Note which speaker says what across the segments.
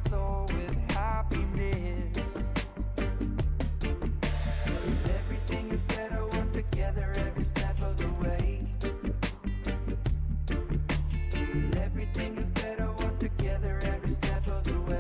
Speaker 1: soul with happiness. Everything is better when together every step of the way. Everything is better when together every step of the way.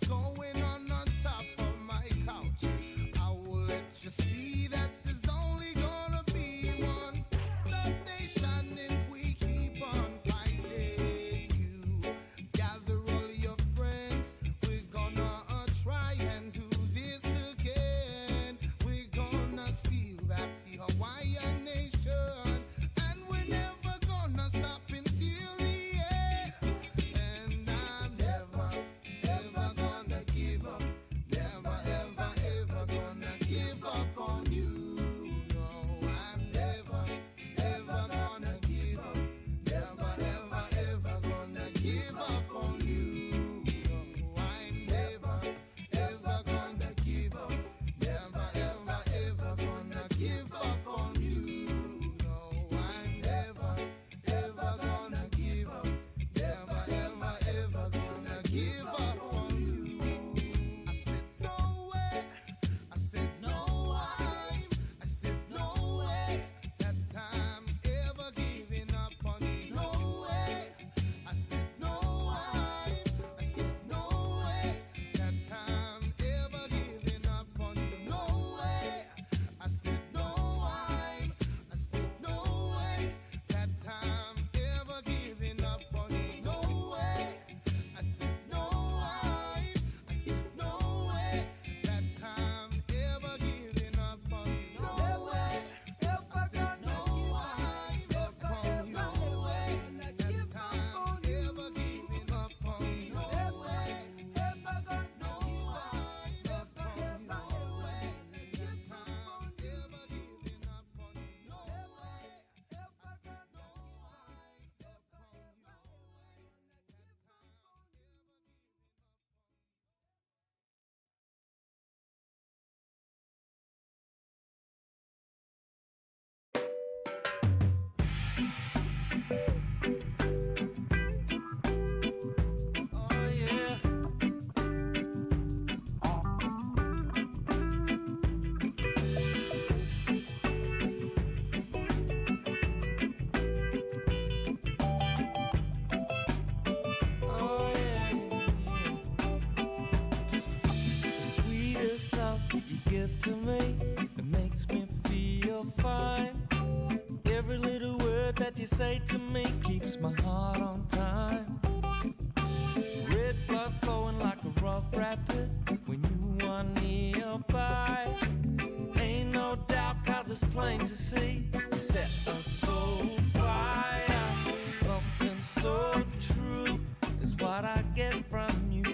Speaker 2: what's going on top of my couch. I will let you see that there's only gonna be one love nation if we keep on fighting. You gather all your friends, we're gonna try and do this again. We're gonna steal back the Hawaiian nation, and we're never gonna stop until the end. And I'm never, ever gonna give up. Never, ever, ever gonna give up on you. No, I'm never, ever gonna give up. Never, ever, ever gonna give up on you. No, I'm never, ever gonna give up. Never, ever, ever gonna give up on you. No, I'm never, ever gonna give up. Never, ever, ever gonna give up on you. I said no way. I said no I'm. I said no way. That time ever giving up on you. No way. I said no I'm. I said no way. That time ever giving up on you. No way. I said no I'm. I said no way. That time ever giving up on you. No way. I said no I'm. I said no way. That time ever giving up on you. No way. I said no I'm upon you. No way. That time ever giving up on you. No way. I said no I'm upon you. No way. That time ever giving up on you. No way. I said no I'm
Speaker 1: Oh yeah. Oh yeah. The sweetest love you give to me, it makes me feel fine. Every little word that you say to me keeps my heart on time. Red blood flowing like a rough rapid when you are nearby. Ain't no doubt, cause it's plain to see you set us so fire. Something so true is what I get from you.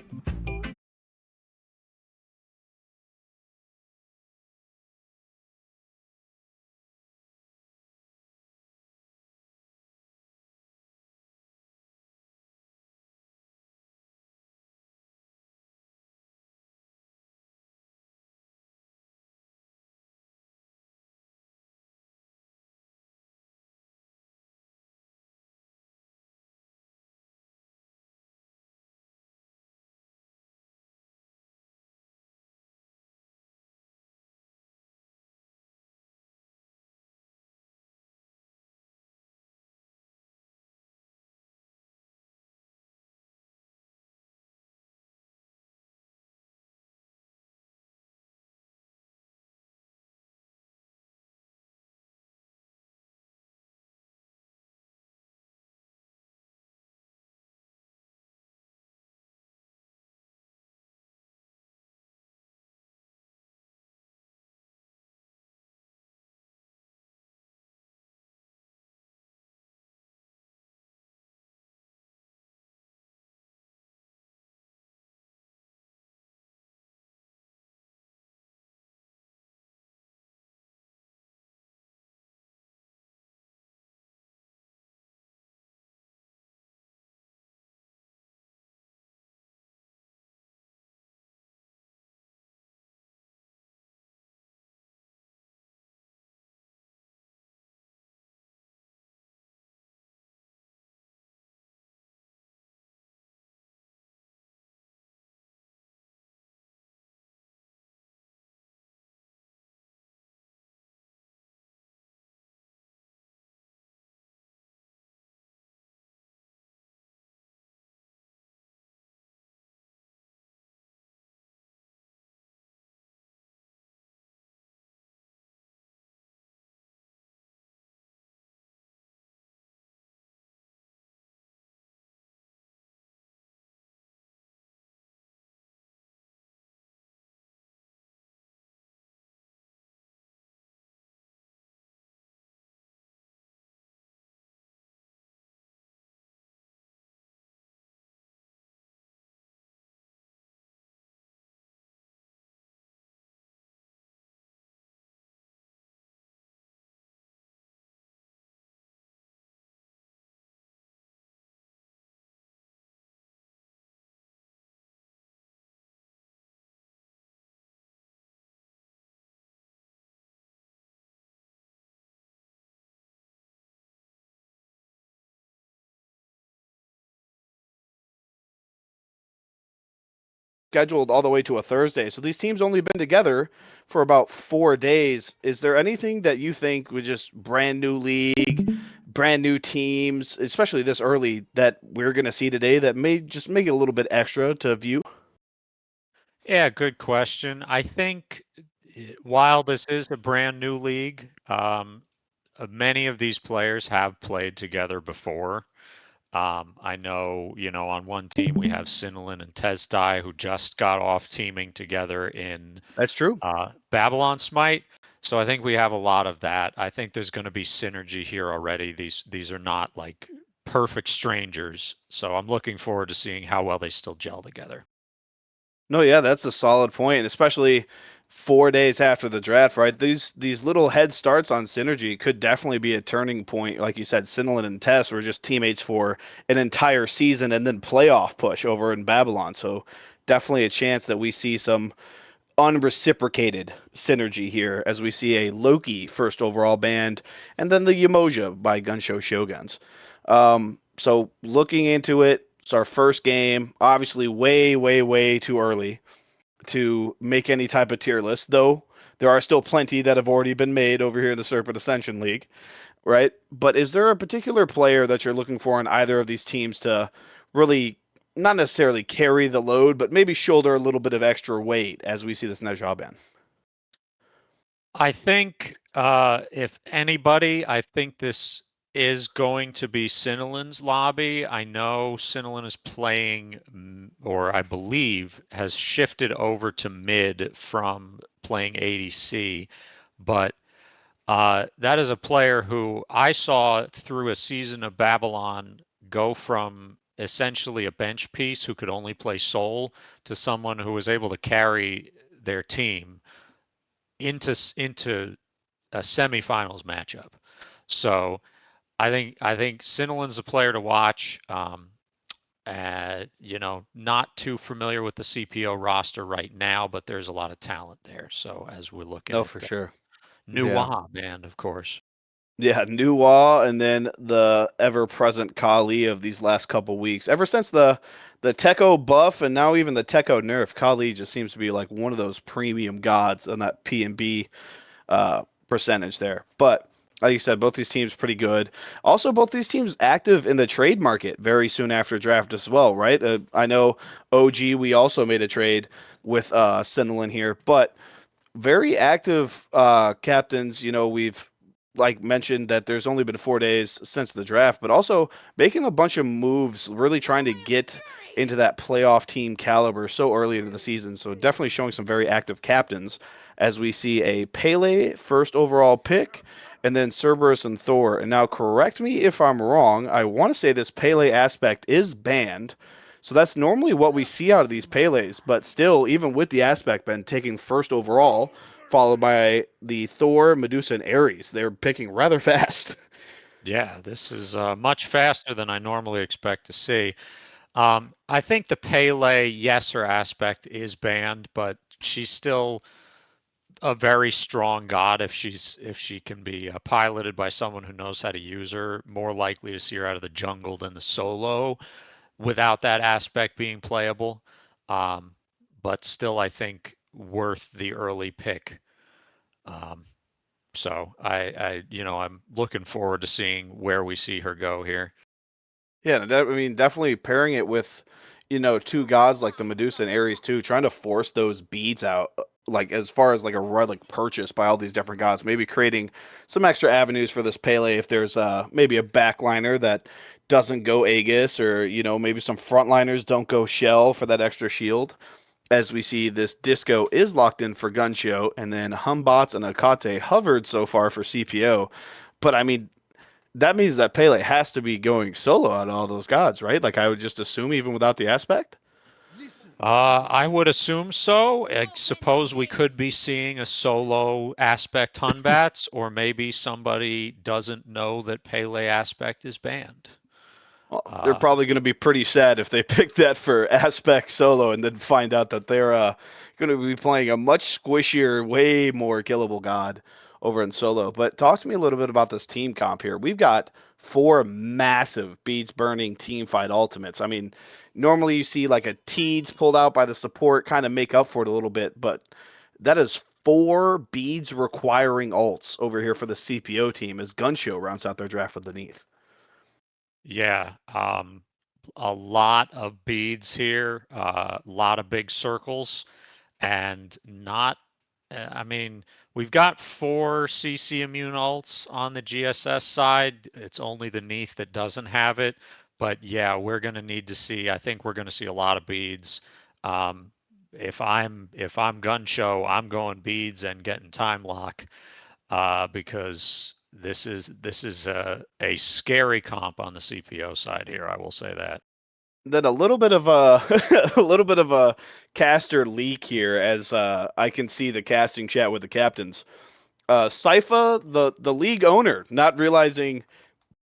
Speaker 3: scheduled all the way to a Thursday. So these teams only been together for about 4 days. Is there anything that you think with just brand new league, brand new teams, especially this early, that we're going to see today that may just make it a little bit extra to view?
Speaker 4: Yeah, good question. I think while this is a brand new league, many of these players have played together before. I know, on one team we have Sinelin and Testai who just got off teaming together in
Speaker 3: That's true.
Speaker 4: Babylon Smite. So I think we have a lot of that. I think there's going to be synergy here already. These are not like perfect strangers. So I'm looking forward to seeing how well they still gel together.
Speaker 3: No, yeah, that's a solid point, especially 4 days after the draft, right? These little head starts on synergy could definitely be a turning point. Like you said, Sinelin and Tess were just teammates for an entire season and then playoff push over in Babylon. So definitely a chance that we see some unreciprocated synergy here as we see a Loki first overall band and then the Yamoja by Gunshow Showguns. So looking into it, it's our first game. Obviously, way, way, way too early to make any type of tier list, though there are still plenty that have already been made over here in the Serpent Ascension League, right? But is there a particular player that you're looking for in either of these teams to really not necessarily carry the load, but maybe shoulder a little bit of extra weight as we see this Nejah ban?
Speaker 4: I think if anybody, I think this is going to be Sinelin's lobby. I know Sinelin is playing, or I believe has shifted over to mid from playing ADC, but that is a player who I saw through a season of Babylon go from essentially a bench piece who could only play Soul to someone who was able to carry their team into a semifinals matchup. So I think Sinelin's a player to watch. Not too familiar with the CPO roster right now, but there's a lot of talent there. So as we're looking
Speaker 3: No,
Speaker 4: at
Speaker 3: for sure.
Speaker 4: New
Speaker 3: Yeah.
Speaker 4: Waha band, of course.
Speaker 3: Yeah, Nuwa and then the ever-present Kali of these last couple weeks. Ever since the Techo buff and now even the Techo nerf, Kali just seems to be like one of those premium gods on that P and B percentage there. But like you said, both these teams pretty good. Also, both these teams active in the trade market very soon after draft as well, right? I know OG, we also made a trade with Sinelin here, but very active captains. We've like mentioned that there's only been 4 days since the draft, but also making a bunch of moves, really trying to get into that playoff team caliber so early into the season. So definitely showing some very active captains as we see a Pele first overall pick and then Cerberus and Thor. And now correct me if I'm wrong. I want to say this Pele aspect is banned. So that's normally what we see out of these Pele's, but still, even with the aspect ban taking first overall, followed by the Thor, Medusa, and Ares. They're picking rather fast.
Speaker 4: Yeah, this is much faster than I normally expect to see. I think the Pele, yes, her aspect is banned, but she's still a very strong god if she can be piloted by someone who knows how to use her. More likely to see her out of the jungle than the solo without that aspect being playable. Um, but still, I think worth the early pick. Um, so I'm looking forward to seeing where we see her go here.
Speaker 3: Yeah, I mean, definitely pairing it with, two gods like the Medusa and Ares too, trying to force those beads out, like as far as like a relic purchase by all these different gods, maybe creating some extra avenues for this Pele if there's maybe a backliner that doesn't go Aegis or, maybe some frontliners don't go Shell for that extra shield. As we see, this Disco is locked in for Gunshow, and then Humbots and Akate hovered so far for CPO. But I mean, that means that Pele has to be going solo out of all those gods, right? Like I would just assume, even without the aspect.
Speaker 4: I would assume so. I suppose we could be seeing a solo aspect Hunbats, or maybe somebody doesn't know that Pele aspect is banned.
Speaker 3: Well, they're
Speaker 4: Uh,
Speaker 3: probably going to be pretty sad if they pick that for aspect solo and then find out that they're going to be playing a much squishier, way more killable god over in solo. But talk to me a little bit about this team comp here. We've got four massive beats burning team fight ultimates. I mean, Normally you see like a Teeds pulled out by the support, kind of make up for it a little bit, but that is 4 beads requiring alts over here for the CPO team as Gunshow rounds out their draft with the Neath.
Speaker 4: Yeah, a lot of beads here, a lot of big circles, and not. I mean, we've got 4 CC immune alts on the GSS side. It's only the Neath that doesn't have it, but yeah, we're going to need to see. I think we're going to see a lot of beads. Um, if I'm gun show, I'm going beads and getting time lock because this is a scary comp on the CPO side here. I will say that.
Speaker 3: Then a little bit of a a little bit of a caster leak here as I can see the casting chat with the captains. Sypha, the league owner, not realizing,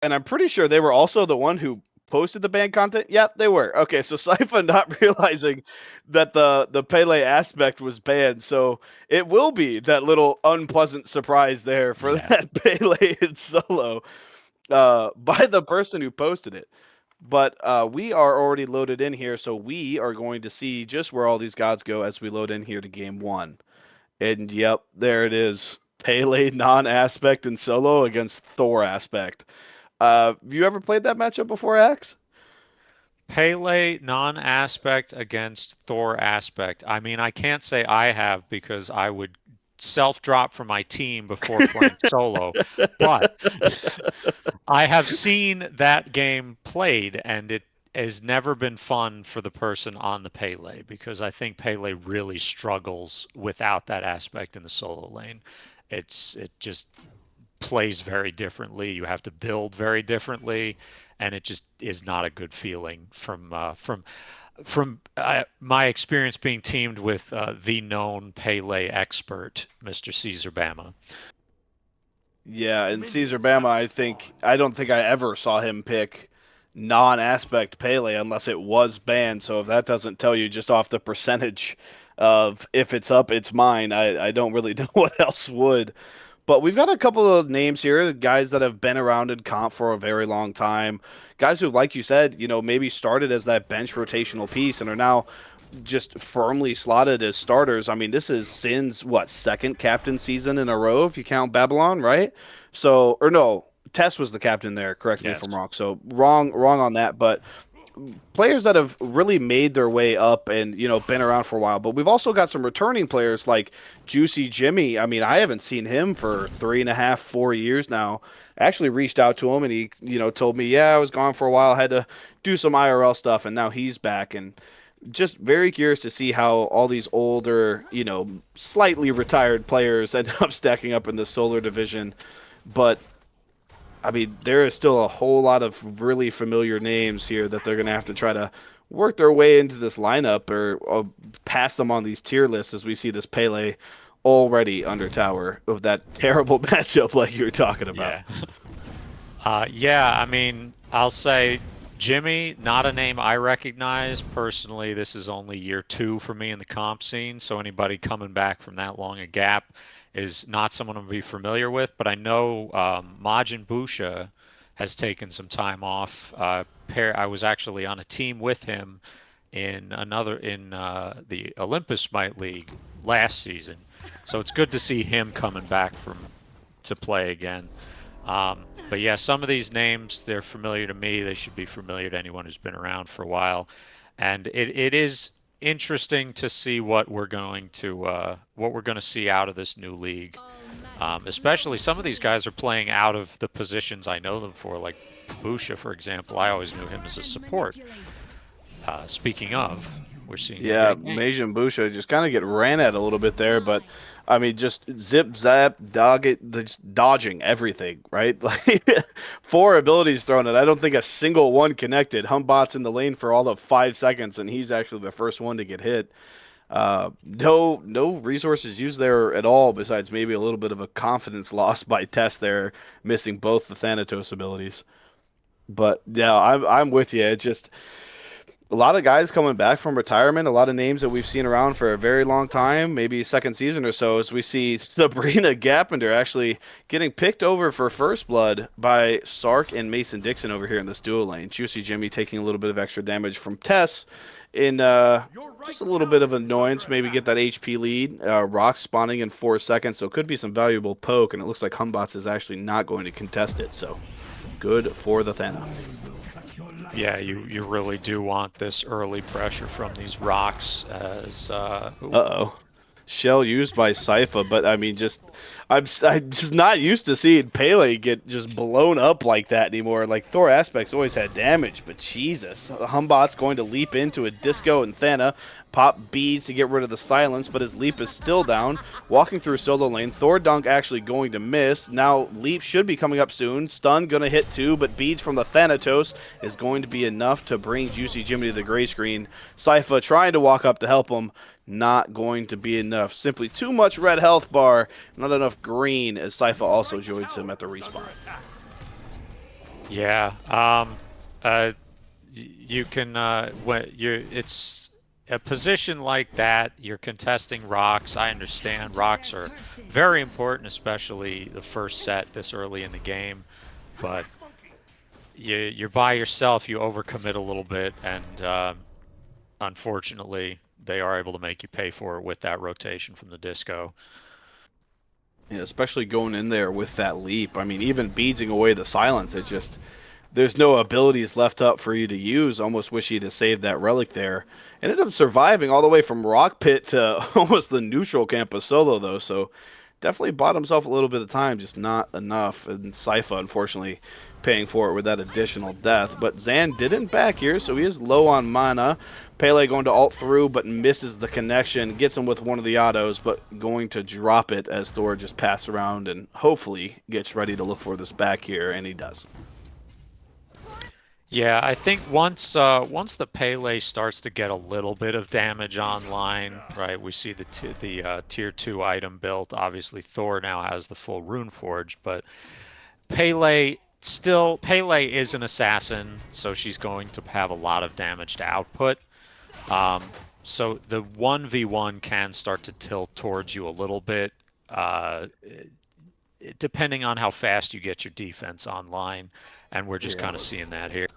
Speaker 3: and I'm pretty sure they were also the one who posted the banned content. Yep, they were. Okay, so Sypha not realizing that the Pele aspect was banned, so it will be that little unpleasant surprise there for
Speaker 4: Yeah.
Speaker 3: that Pele in solo by the person who posted it. But we are already loaded in here, so we are going to see just where all these gods go as we load in here to game one. And yep, there it is. Pele non-aspect and solo against Thor aspect. Have you ever played that matchup before, Axe?
Speaker 4: Pele non-aspect against Thor aspect. I mean, I can't say I have because I would self-drop from my team before playing solo, but I have seen that game played, and it has never been fun for the person on the Pele because I think Pele really struggles without that aspect in the solo lane. It just plays very differently. You have to build very differently, and it just is not a good feeling from my experience being teamed with the known Pele expert, Mr. Caesar Bama.
Speaker 3: Yeah, and Caesar Bama, I don't think I ever saw him pick non-aspect Pele unless it was banned. So if that doesn't tell you just off the percentage of if it's up, it's mine, I don't really know what else would. But we've got a couple of names here, the guys that have been around in comp for a very long time, guys who, like you said, maybe started as that bench rotational piece and are now just firmly slotted as starters. I mean, this is Sin's second captain season in a row if you count Babylon, right? So, or no, Tess was the captain there. Correct me if
Speaker 4: Yes.
Speaker 3: I'm wrong. So wrong on that. But players that have really made their way up and been around for a while. But we've also got some returning players like Juicy Jimmy. I mean, I haven't seen him for 3.5, 4 years now. I actually reached out to him and he told me, yeah, I was gone for a while, had to do some IRL stuff, and now he's back. And just very curious to see how all these older, slightly retired players end up stacking up in the solar division. But I mean, there is still a whole lot of really familiar names here that they're going to have to try to work their way into this lineup or pass them on these tier lists as we see this Pele already under tower of that terrible matchup like you were talking about.
Speaker 4: Yeah. Yeah, I mean, I'll say Jimmy, not a name I recognize. Personally, this is only year 2 for me in the comp scene, so anybody coming back from that long a gap is not someone I'm be familiar with, but I know Majin Busha has taken some time off. I was actually on a team with him in the Olympus Smite League last season, so it's good to see him coming back from to play again. But yeah, some of these names, they're familiar to me. They should be familiar to anyone who's been around for a while. And it is interesting to see what we're going to see out of this new league. Especially some of these guys are playing out of the positions I know them for, like Busha, for example. I always knew him as a support. Speaking of, we're seeing
Speaker 3: Yeah,
Speaker 4: the
Speaker 3: Majin Busha just kind of get ran at a little bit there, but I mean, just zip, zap, dog it, just dodging everything, right? Like 4 abilities thrown at. I don't think a single one connected. Humbot's in the lane for all of 5 seconds, and he's actually the first one to get hit. No resources used there at all, besides maybe a little bit of a confidence loss by Tess there, missing both the Thanatos abilities. But yeah, I'm with you. It just a lot of guys coming back from retirement, a lot of names that we've seen around for a very long time, maybe second season or so, as we see Sabrina Gappender actually getting picked over for first blood by Sark and Mason Dixon over here in this duo lane. Juicy Jimmy taking a little bit of extra damage from Tess in just a little bit of annoyance, maybe get that HP lead. Rock spawning in 4 seconds, so it could be some valuable poke, and it looks like Humbots is actually not going to contest it, so good for the Thana.
Speaker 4: Yeah, you really do want this early pressure from these rocks as
Speaker 3: Uh-oh. Shell used by Sypha, but I mean, I'm just not used to seeing Pele get just blown up like that anymore. Like, Thor Aspect's always had damage, but Jesus. Humbot's going to leap into a Disco and Thana, pop bees to get rid of the silence, but his leap is still down. Walking through solo lane, Thor Dunk actually going to miss. Now, leap should be coming up soon. Stun gonna hit too, but beads from the Thanatos is going to be enough to bring Juicy Jimmy to the gray screen. Sypha trying to walk up to help him. Not going to be enough. Simply too much red health bar, not enough green, as Sypha also joins him at the respawn.
Speaker 4: Yeah, you can it's a position like that. You're contesting rocks. I understand rocks are very important, especially the first set this early in the game. But you're by yourself. You overcommit a little bit, and unfortunately, they are able to make you pay for it with that rotation from the Disco.
Speaker 3: Yeah, especially going in there with that leap. I mean, even beadsing away the silence, there's no abilities left up for you to use. Almost wish he'd have saved that relic there. Ended up surviving all the way from Rock Pit to almost the neutral camp of solo, though, so definitely bought himself a little bit of time, just not enough. And Sypha, unfortunately, paying for it with that additional death. But Zan didn't back here, so he is low on mana. Pele going to ult through, but misses the connection. Gets him with one of the autos, but going to drop it as Thor just passes around and hopefully gets ready to look for this back here, and he does.
Speaker 4: Yeah, I think once the Pele starts to get a little bit of damage online, right? We see the tier 2 item built. Obviously, Thor now has the full Rune Forge, but Pele is an assassin, so she's going to have a lot of damage to output. So the 1v1 can start to tilt towards you a little bit, depending on how fast you get your defense online, and we're just kind of seeing that here.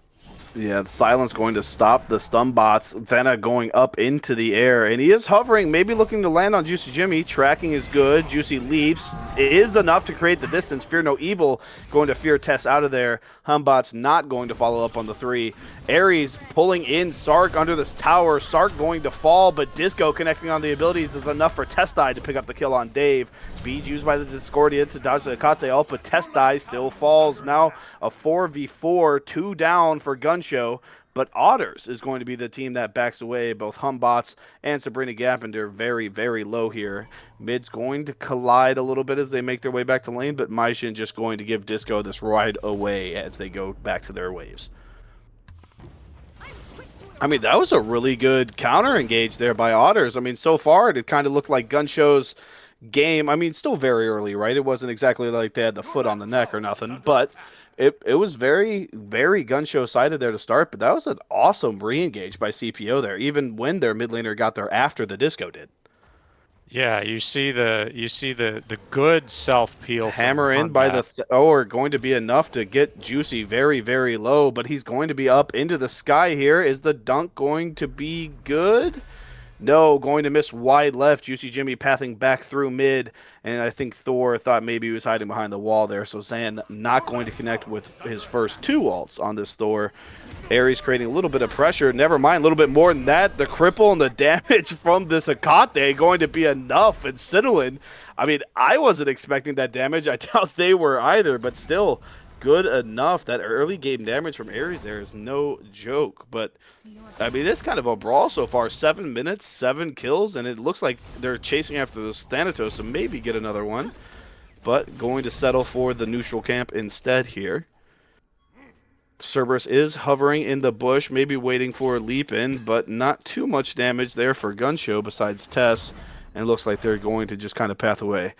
Speaker 3: Yeah, the silence going to stop the stun bots. Thana going up into the air, and he is hovering, maybe looking to land on Juicy Jimmy. Tracking is good. Juicy leaps is enough to create the distance. Fear No Evil going to fear Tess out of there. Humbot's not going to follow up on the 3. Ares pulling in Sark under this tower. Sark going to fall, but Disco connecting on the abilities is enough for Testai to pick up the kill on Dave. Beads used by the Discordia to dodge the Akate ult, but Testai still falls. Now a 4v4, 2 down for Gunshow. But Otters is going to be the team that backs away. Both Humbots and Sabrina Gappender very, very low here. Mid's going to collide a little bit as they make their way back to lane, but Maishin just going to give Disco this ride away as they go back to their waves. I mean, that was a really good counter engage there by Otters. I mean, so far it kind of looked like Gunshow's game. I mean, still very early, right? It wasn't exactly like they had the foot on the neck or nothing, but it was very, very Gunshow sided there to start. But that was an awesome re-engage by CPO there, even when their mid laner got there after the Disco did.
Speaker 4: Yeah, you see the good self peel.
Speaker 3: Hammer in by the going to be enough to get Juicy very, very low, but he's going to be up into the sky here. Is the dunk going to be good? No, going to miss wide left. Juicy Jimmy pathing back through mid, and I think Thor thought maybe he was hiding behind the wall there, so Zan not going to connect with his first 2 ults on this Thor. Ares creating a little bit of pressure. Never mind, a little bit more than that. The cripple and the damage from this Akate going to be enough. And Citadin, I mean, I wasn't expecting that damage. I doubt they were either, but still good enough. That early game damage from Ares there is no joke. But, I mean, it's kind of a brawl so far. 7 minutes, 7 kills, and it looks like they're chasing after this Thanatos to maybe get another one. But going to settle for the neutral camp instead here. Cerberus is hovering in the bush, maybe waiting for a leap in, but not too much damage there for Gunshow besides Tess, and it looks like they're going to just kind of path away.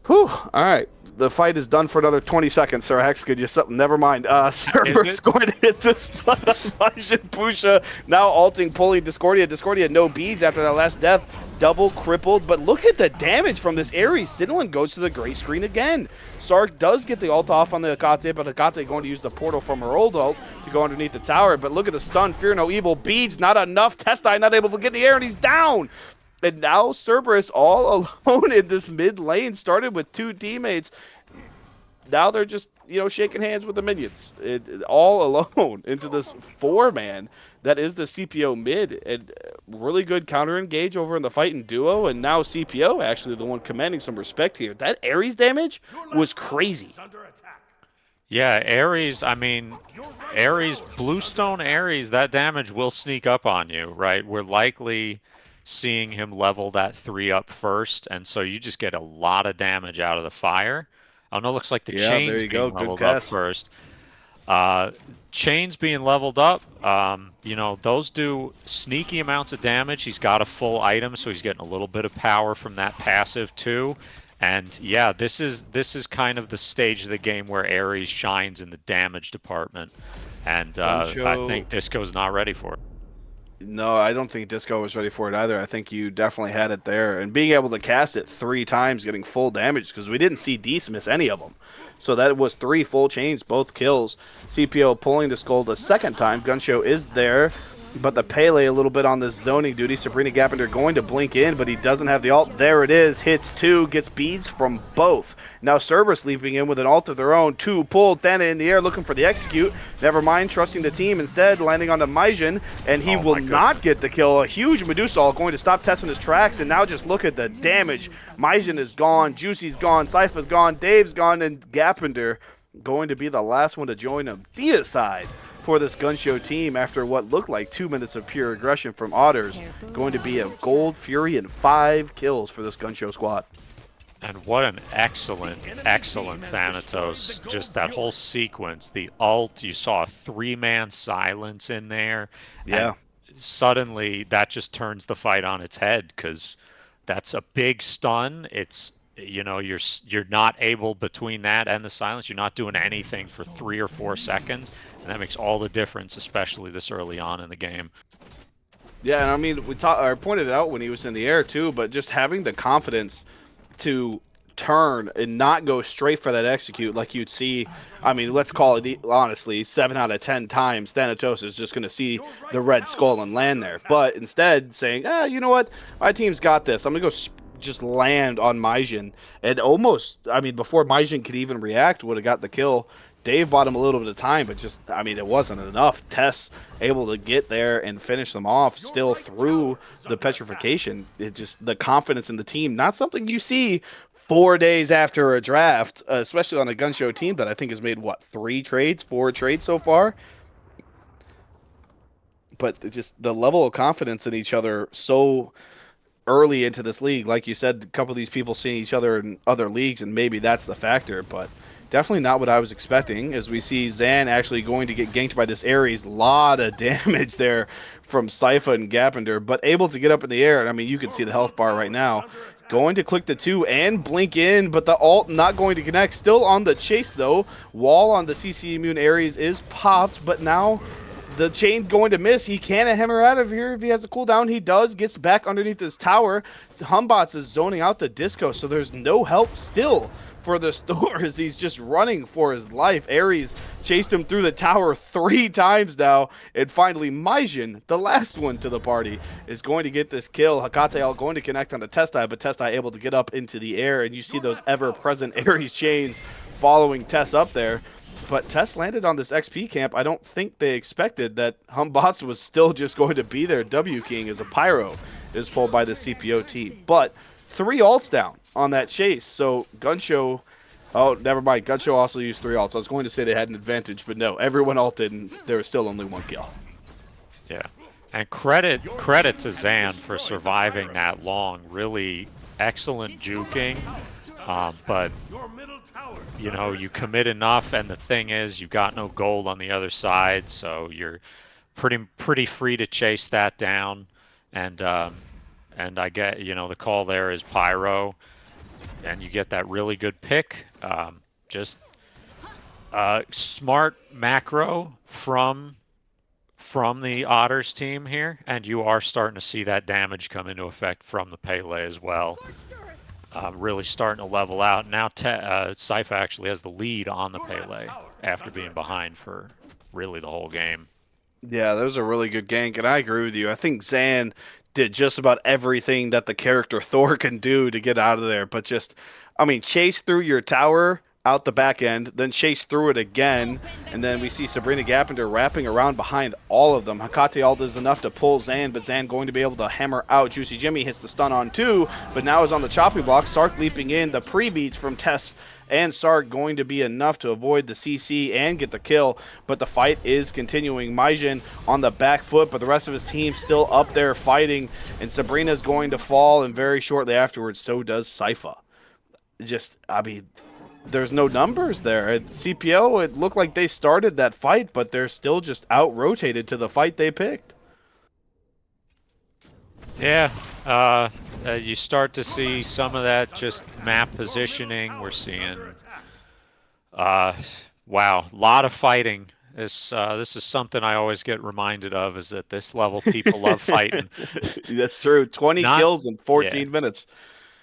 Speaker 3: Whew. All right. The fight is done for another 20 seconds, Sir Hex. Could you something? Never mind. Cerberus going to hit the stun on Majin Pusha. Now alting, pulling Discordia. Discordia no beads after that last death. Double crippled. But look at the damage from this Ares. Sidlin goes to the gray screen again. Sark does get the ult off on the Hekate, but Hekate going to use the portal from her old ult to go underneath the tower. But look at the stun. Fear no evil. Beads not enough. Testai not able to get in the air, and he's down. And now Cerberus all alone in this mid lane, started with 2 teammates. Now they're just, shaking hands with the minions. All alone into this 4-man that is the CPO mid. And really good counter engage over in the fight in duo. And now CPO actually the one commanding some respect here. That Ares damage was crazy.
Speaker 4: Yeah, Ares, Bluestone Ares, that damage will sneak up on you, right? We're likely seeing him level that 3 up first, and so you just get a lot of damage out of the fire. Oh no, looks like the chain's being leveled up first. Chains being leveled up, those do sneaky amounts of damage. He's got a full item, so he's getting a little bit of power from that passive too. And yeah, this is kind of the stage of the game where Ares shines in the damage department. And I think Disco's not ready for it.
Speaker 3: No, I don't think Disco was ready for it either. I think you definitely had it there. And being able to cast it 3 times, getting full damage, because we didn't see Dees miss any of them. So that was 3 full chains, both kills. CPO pulling the skull the second time. Gunshow is there, but the Pele a little bit on this zoning duty. Sabrina Gappender going to blink in, but he doesn't have the ult. There it is. Hits 2, gets beads from both. Now Cerberus leaping in with an ult of their own. 2 pulled. Thana in the air looking for the execute. Never mind, trusting the team instead, landing on the Majin, and he will not get the kill. A huge Medusa ult going to stop testing his tracks, and now just look at the damage. Majin is gone, Juicy's gone, Sypha's gone, Dave's gone, and Gappender going to be the last one to join him. Deicide for this Gunshow team after what looked like 2 minutes of pure aggression from Otters. Going to be a Gold Fury and 5 kills for this Gunshow squad.
Speaker 4: And what an excellent Thanatos. Just that whole sequence. The ult, you saw a 3-man silence in there.
Speaker 3: Yeah.
Speaker 4: And suddenly that just turns the fight on its head, because that's a big stun. It's, you're not able, between that and the silence, you're not doing anything for 3 or 4 seconds. And that makes all the difference, especially this early on in the game.
Speaker 3: Yeah, and I mean, I pointed it out when he was in the air too, but just having the confidence to turn and not go straight for that execute like you'd see. I mean, let's call it honestly, 7 out of 10 times Thanatos is just going to see the red skull and land there. But instead saying, you know what, my team's got this. I'm going to go just land on Majin. And almost, before Majin could even react, would have got the kill. Dave bought him a little bit of time, but just, it wasn't enough. Tess able to get there and finish them off still through the petrification. It just, the confidence in the team, not something you see 4 days after a draft, especially on a Gunshow team that I think has made, 4 trades so far? But just the level of confidence in each other so early into this league. Like you said, a couple of these people seeing each other in other leagues, and maybe that's the factor, but definitely not what I was expecting, as we see Zan actually going to get ganked by this Ares. Lot of damage there from Sypha and Gappender, but able to get up in the air. And you can see the health bar right now. Going to click the 2 and blink in, but the ult not going to connect. Still on the chase though. Wall on the CC immune Ares is popped, but now the chain going to miss. He can't hammer out of here if he has a cooldown. He does. Gets back underneath this tower. Humbots is zoning out the disco, so there's no help still for the Thor as he's just running for his life. Ares chased him through the tower 3 times now, and finally Majin, the last one to the party, is going to get this kill. Hekate all going to connect on the Testai, but Testai able to get up into the air, and you see those ever-present Ares chains following Tess up there. But Tess landed on this XP camp. I don't think they expected that Humbots was still just going to be there. W King as a pyro is pulled by the CPO team, but 3 ults down on that chase. So Gunshow, never mind. Gunshow also used 3 ults. I was going to say they had an advantage, but no, everyone ulted and there was still only 1 kill.
Speaker 4: Yeah, and credit to Zan for surviving that long. Really excellent juking. But you commit enough, and the thing is, you've got no gold on the other side, so you're pretty free to chase that down. And I get, the call there is pyro. and you get that really good pick. Just smart macro from the Otters team here, and you are starting to see that damage come into effect from the Pele as well. Really starting to level out. Now Sypha actually has the lead on the Pele after being behind for really the whole game.
Speaker 3: Yeah, that was a really good gank, and I agree with you. I think Zan did just about everything that the character Thor can do to get out of there, but just, I mean, chase through your tower out the back end, then chase through it again, and then we see Sabrina Gappender wrapping around behind all of them. Hakate ult is enough to pull Zan, but Zan going to be able to hammer out. Juicy Jimmy hits the stun on two, but now is on the chopping block. Sark leaping in. The pre-beats from Tess and Sark going to be enough to avoid the CC and get the kill, but the fight is continuing. Maijin on the back foot, but the rest of his team still up there fighting, and Sabrina's going to fall, and very shortly afterwards, so does Sypha. Just, I mean, there's no numbers there. At CPO, it looked like they started that fight, but they're still just out-rotated to the fight they picked.
Speaker 4: Yeah, you start to see some of that just map positioning. We're seeing, wow, a lot of fighting. This is something I always get reminded of, is that this level people love fighting.
Speaker 3: That's true. 20 kills in 14 minutes.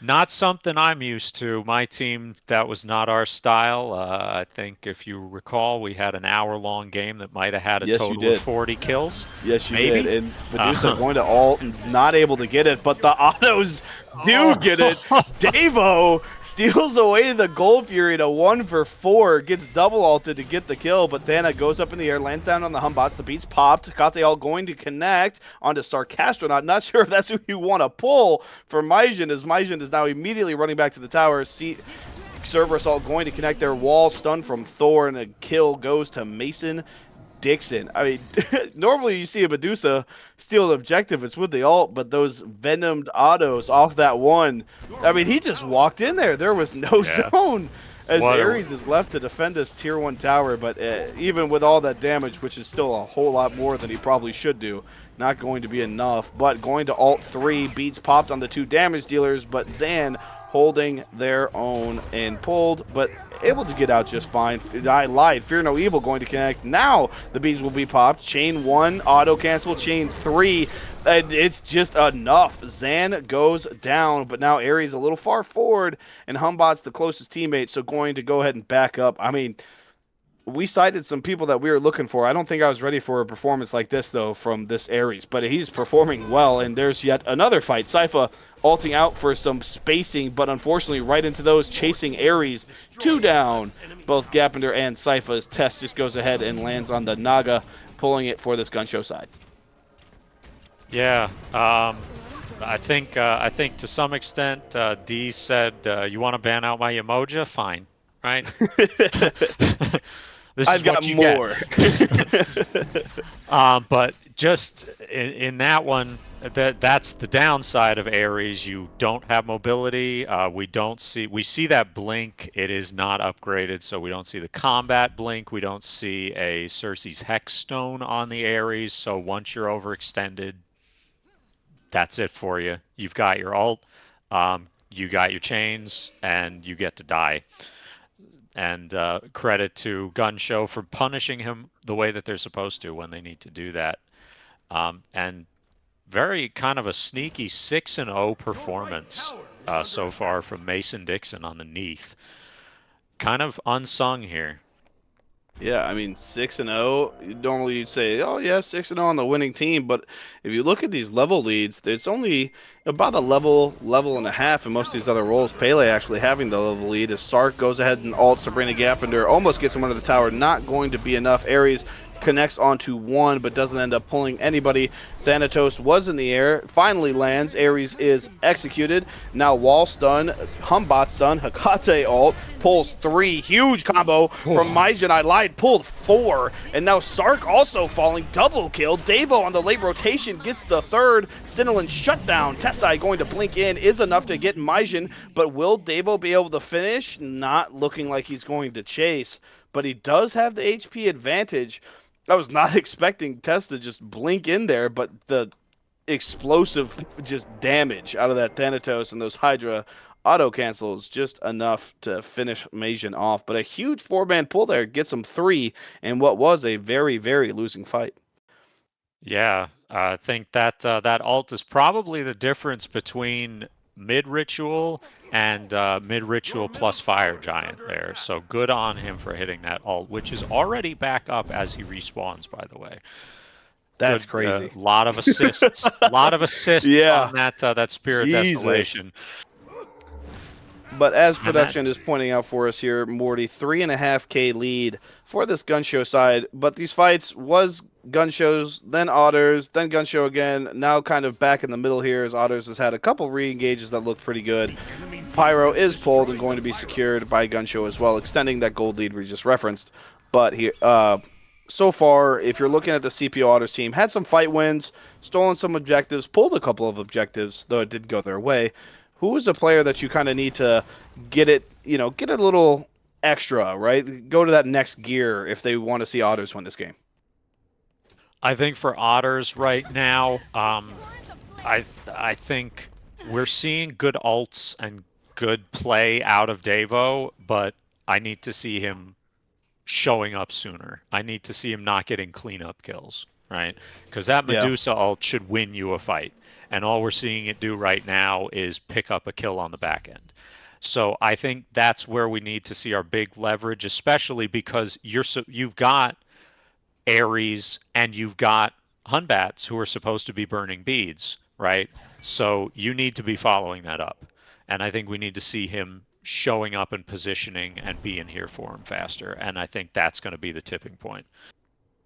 Speaker 4: Not something I'm used to. My team, that was not our style. I think if you recall, we had an hour-long game that might have had a total of 40 kills.
Speaker 3: Yes, you did. And Medusa going to ult, not able to get it, but the autos do get it. Davo steals away the Gold Fury to 1 for 4, gets double ulted to get the kill, but Thana goes up in the air, lands down on the Humbots. The beats popped. Kate all going to connect onto Sarcastronaut. Not sure if that's who you want to pull for Maijin, as Maijin is now immediately running back to the tower. Server Assault going to connect their wall, stun from Thor, and a kill goes to Mason Dixon. I mean, normally you see a Medusa steal the objective, it's with the ult, but those venomed autos off that one, I mean, he just walked in there. There was no zone as Ares is left to defend this tier 1 tower, but even with all that damage, which is still a whole lot more than he probably should do, not going to be enough. But going to ult 3, beats popped on the 2 damage dealers, but Zan holding their own and pulled, but able to get out just fine. I lied. Fear No Evil going to connect. Now the bees will be popped. Chain 1, auto cancel. Chain 3. It's just enough. Zan goes down, but now Ares a little far forward, and Humbot's the closest teammate, so going to go ahead and back up. I mean, we cited some people that we were looking for. I don't think I was ready for a performance like this, though, from this Ares, but he's performing well, and there's yet another fight. Sypha ulting out for some spacing, but unfortunately right into those chasing Ares. 2 down, both Gappender and Sypha's. Test just goes ahead and lands on the Naga, pulling it for this Gunshow side.
Speaker 4: Yeah, I think to some extent, D said, you want to ban out my emoji? Fine, right?
Speaker 3: I've got more.
Speaker 4: But just in that one, that's the downside of Ares. You don't have mobility. We see that blink. It is not upgraded, so we don't see the combat blink. We don't see a Cersei's Hexstone on the Ares. So once you're overextended, that's it for you. You've got your ult, you got your chains, and you get to die. And credit to Gunshow for punishing him the way that they're supposed to when they need to do that. And very kind of a sneaky 6-0 performance so far from Mason Dixon on the Neath. Kind of unsung here.
Speaker 3: Yeah, I mean, 6-0, normally you'd say, oh yeah, 6-0 on the winning team, but if you look at these level leads, it's only about a level and a half in most of these other roles. Pele actually having the level lead as Sark goes ahead and ults Sabrina Gappender, almost gets him under the tower, not going to be enough. Ares connects onto 1, but doesn't end up pulling anybody. Thanatos was in the air, finally lands. Ares is executed. Now wall stun, Humbot stun, Hakate ult, pulls 3. Huge combo from Maijin. I lied, pulled 4. And now Sark also falling, double kill. Davo on the late rotation gets the 3rd. Sinilin shutdown. Testai going to blink in is enough to get Maijin, but will Davo be able to finish? Not looking like he's going to chase, but he does have the HP advantage. I was not expecting Tess to just blink in there, but the explosive just damage out of that Thanatos and those Hydra auto cancels just enough to finish Majin off. But a huge four-man pull there gets him 3 in what was a very, very losing fight.
Speaker 4: Yeah, I think that that ult is probably the difference between mid ritual and mid ritual plus fire giant there. So good on him for hitting that ult, which is already back up as he respawns, by the way.
Speaker 3: That's
Speaker 4: Good,
Speaker 3: crazy.
Speaker 4: lot of assists, lot of assists
Speaker 3: Yeah.
Speaker 4: on that Spirit
Speaker 3: Jesus.
Speaker 4: Desolation.
Speaker 3: But as
Speaker 4: And that
Speaker 3: production is pointing out for us here, Morty, 3.5K lead for this Gunshow side. But these fights was Gunshows, then Otters, then Gunshow again. Now kind of back in the middle here as Otters has had a couple re-engages that look pretty good. Pyro is pulled and going to be secured by Gunshow as well, extending that gold lead we just referenced. But here, so far, if you're looking at the CPO Otters team, had some fight wins, stolen some objectives, pulled a couple of objectives, though it did go their way. Who is a player that you kind of need to get it, get a little extra, right? Go to that next gear if they want to see Otters win this game.
Speaker 4: I think for Otters right now, I think we're seeing good ults and good play out of Devo, but I need to see him showing up sooner. I need to see him not getting cleanup kills, right? Because that
Speaker 3: Yeah.
Speaker 4: Medusa ult should win you a fight, and all we're seeing it do right now is pick up a kill on the back end. So I think that's where we need to see our big leverage, especially because you've got Ares and you've got Hunbats who are supposed to be burning beads, right? So you need to be following that up. And I think we need to see him showing up and positioning and being here for him faster. And I think that's going to be the tipping point.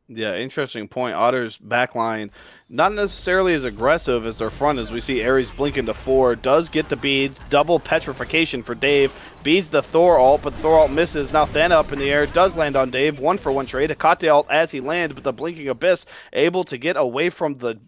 Speaker 3: Yeah, interesting point. Otter's backline, not necessarily as aggressive as their front, as we see Ares blink into 4. Does get the beads. Double petrification for Dave. Beats the Thor ult, but the Thor ult misses. Now Thana up in the air. Does land on Dave. 1-for-1 trade. Akate ult as he lands, but the Blinking Abyss able to get away from the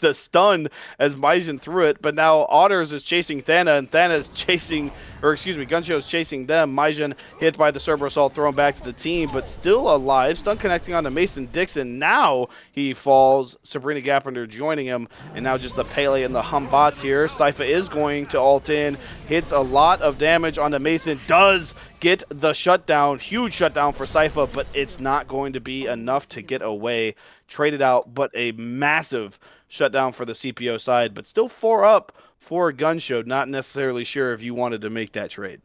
Speaker 3: the stun as Majin threw it. But now Otters is chasing Thana, and Thana is chasing, or excuse me, Gunshow is chasing them. Majin hit by the Cerberus ult, thrown back to the team, but still alive. Stun connecting onto Mason Dixon. Now he falls. Sabrina Gappender joining him, and now just the Pele and the Humbots here. Sypha is going to ult in. Hits a lot of damage onto Mason. Does get the shutdown. Huge shutdown for Sypha, but it's not going to be enough to get away. Traded out, but a massive shutdown for the CPO side, but still 4 up for Gunshow. Not necessarily sure if you wanted to make that trade.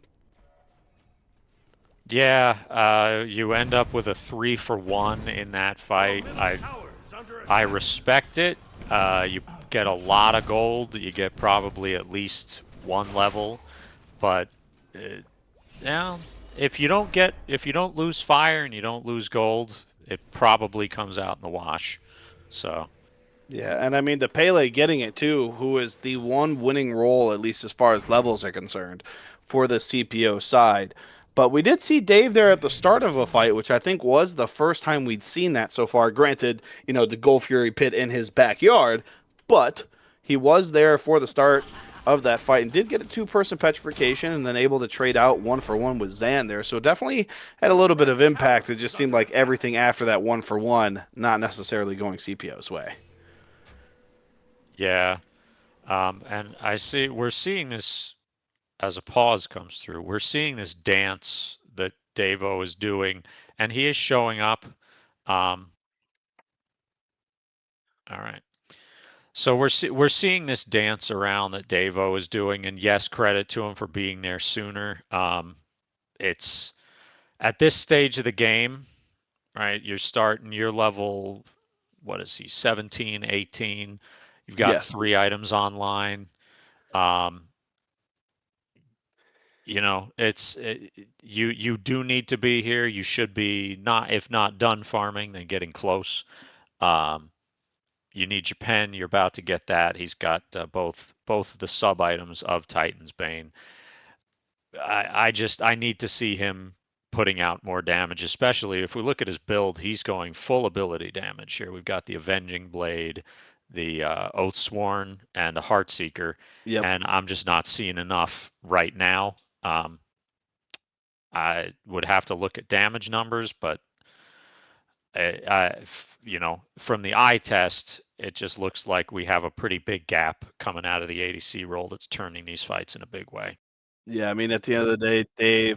Speaker 4: Yeah, you end up with a 3-for-1 in that fight. I respect it. You get a lot of gold. You get probably at least 1 level, but yeah, if you don't lose fire and you don't lose gold, it probably comes out in the wash. So.
Speaker 3: Yeah, and I mean, the Pele getting it too, who is the one winning role, at least as far as levels are concerned, for the CPO side. But we did see Dave there at the start of a fight, which I think was the first time we'd seen that so far. Granted, the Gold Fury pit in his backyard, but he was there for the start of that fight and did get a 2-person petrification and then able to trade out 1-for-1 with Zan there. So definitely had a little bit of impact. It just seemed like everything after that 1-for-1 not necessarily going CPO's way.
Speaker 4: Yeah, and we're seeing this as a pause comes through. We're seeing this dance that Devo is doing, and he is showing up. All right. So we're seeing this dance around that Devo is doing, and yes, credit to him for being there sooner. It's at this stage of the game, right? You're starting your level, what is he, 17, 18. You've got
Speaker 3: Yes.
Speaker 4: 3 items online. You do need to be here. You should be if not done farming, then getting close. You need your pen. You're about to get that. He's got both the sub items of Titan's Bane. I need to see him putting out more damage, especially if we look at his build. He's going full ability damage here. We've got the Avenging Blade, the Oathsworn, and the Heartseeker, and I'm just not seeing enough right now. I would have to look at damage numbers, but from the eye test, it just looks like we have a pretty big gap coming out of the ADC role that's turning these fights in a big way.
Speaker 3: Yeah, I mean, at the end of the day,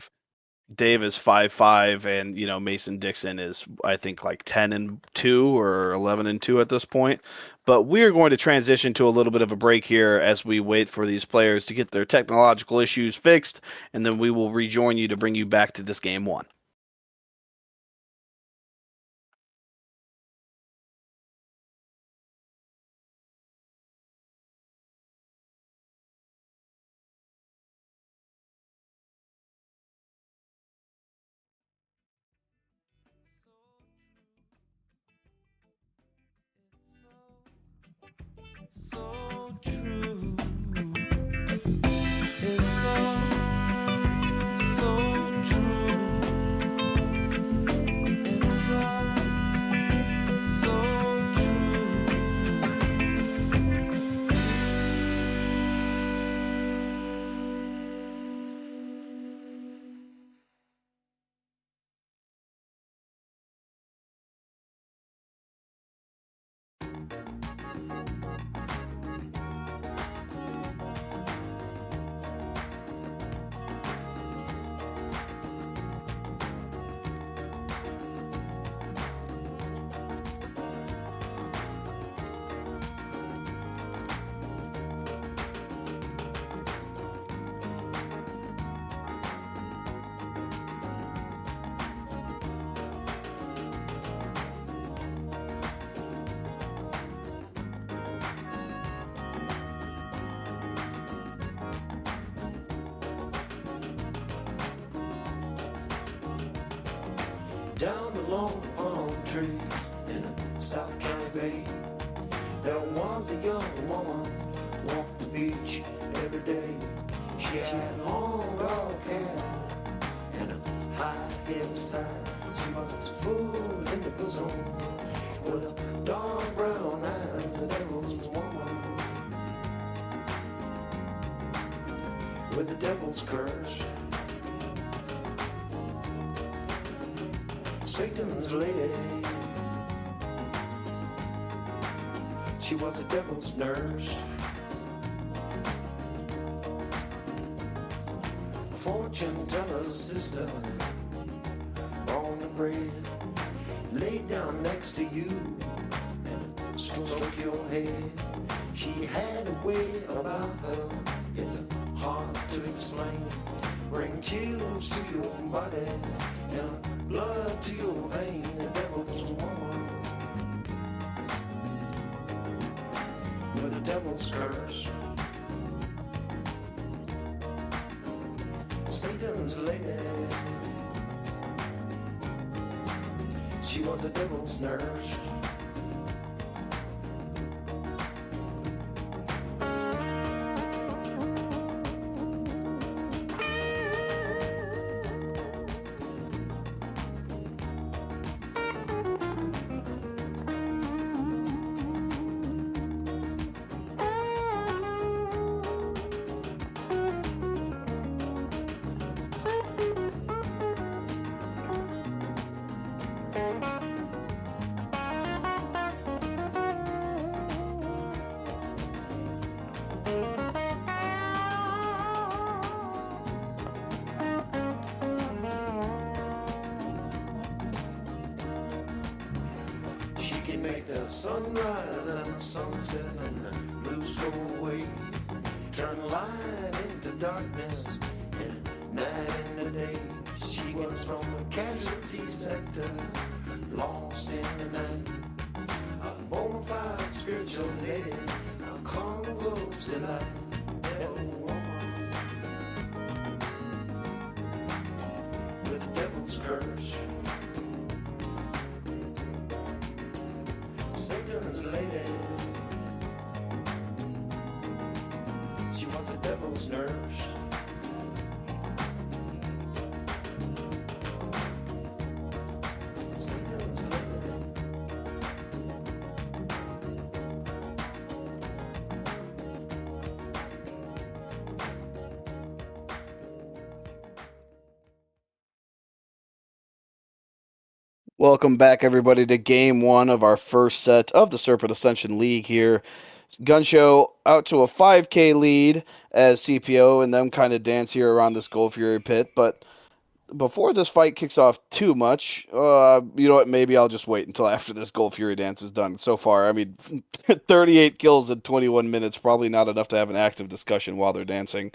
Speaker 3: Dave is 5'5", and Mason Dixon is, I think, like 10-2 or 11-2 at this point. But we are going to transition to a little bit of a break here as we wait for these players to get their technological issues fixed, and then we will rejoin you to bring you back to this game one.
Speaker 1: So true. It's so, so true. It's so, so true.
Speaker 5: Down along the palm tree in a South County Bay, there was a young woman walked the beach every day. She had long dark hair and a high heavy side. She was full in the bosom with a dark brown eyes, the devil's woman with the devil's curse. Satan's lady. She was a devil's nurse. Fortune teller's sister, born and bred, laid down next to you and stroke your head. She had a way about her, it's hard to explain. Bring chills to your body and blood to your vein. The devil's woman with a devil's curse. Satan's lady. She was a devil's nurse. She can make the sunrise and the sunset and the blues go away. Turn light into darkness and night into day. She was from a casualty sector, lost in the night. A bona fide spiritual lady, a carnival's delight. Devil woman with the devil's curse. Satan's lady. She was a devil's nurse. Satan's lady.
Speaker 3: Welcome back, everybody, to game one of our first set of the Serpent Ascension League here. Gunshow out to a 5K lead as CPO and them kind of dance here around this Gold Fury pit. But before this fight kicks off too much, you know what? Maybe I'll just wait until after this Gold Fury dance is done. So far, I mean, 38 kills in 21 minutes, probably not enough to have an active discussion while they're dancing.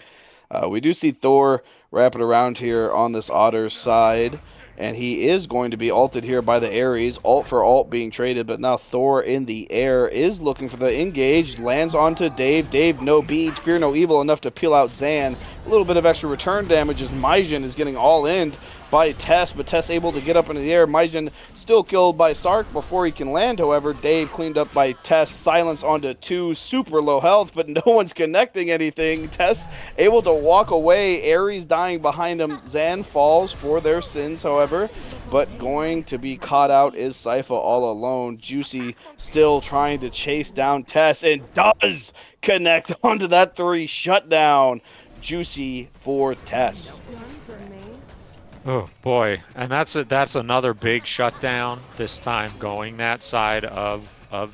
Speaker 3: We do see Thor wrapping around here on this Otters side, and he is going to be ulted here by the Ares. Ult for ult being traded, but now Thor in the air is looking for the engage. Lands onto Dave. Dave, no beads. Fear no evil enough to peel out Zan. A little bit of extra return damage as Majin is getting all in by Tess, but Tess able to get up into the air. Majin still killed by Sark before he can land, however. Dave cleaned up by Tess. Silence onto 2, super low health, but no one's connecting anything. Tess able to walk away. Ares dying behind him. Zan falls for their sins, however, but going to be caught out is Sypha all alone. Juicy still trying to chase down Tess and does connect onto that 3 shutdown. Juicy for Tess.
Speaker 4: Oh boy, and that's another big shutdown. This time going that side of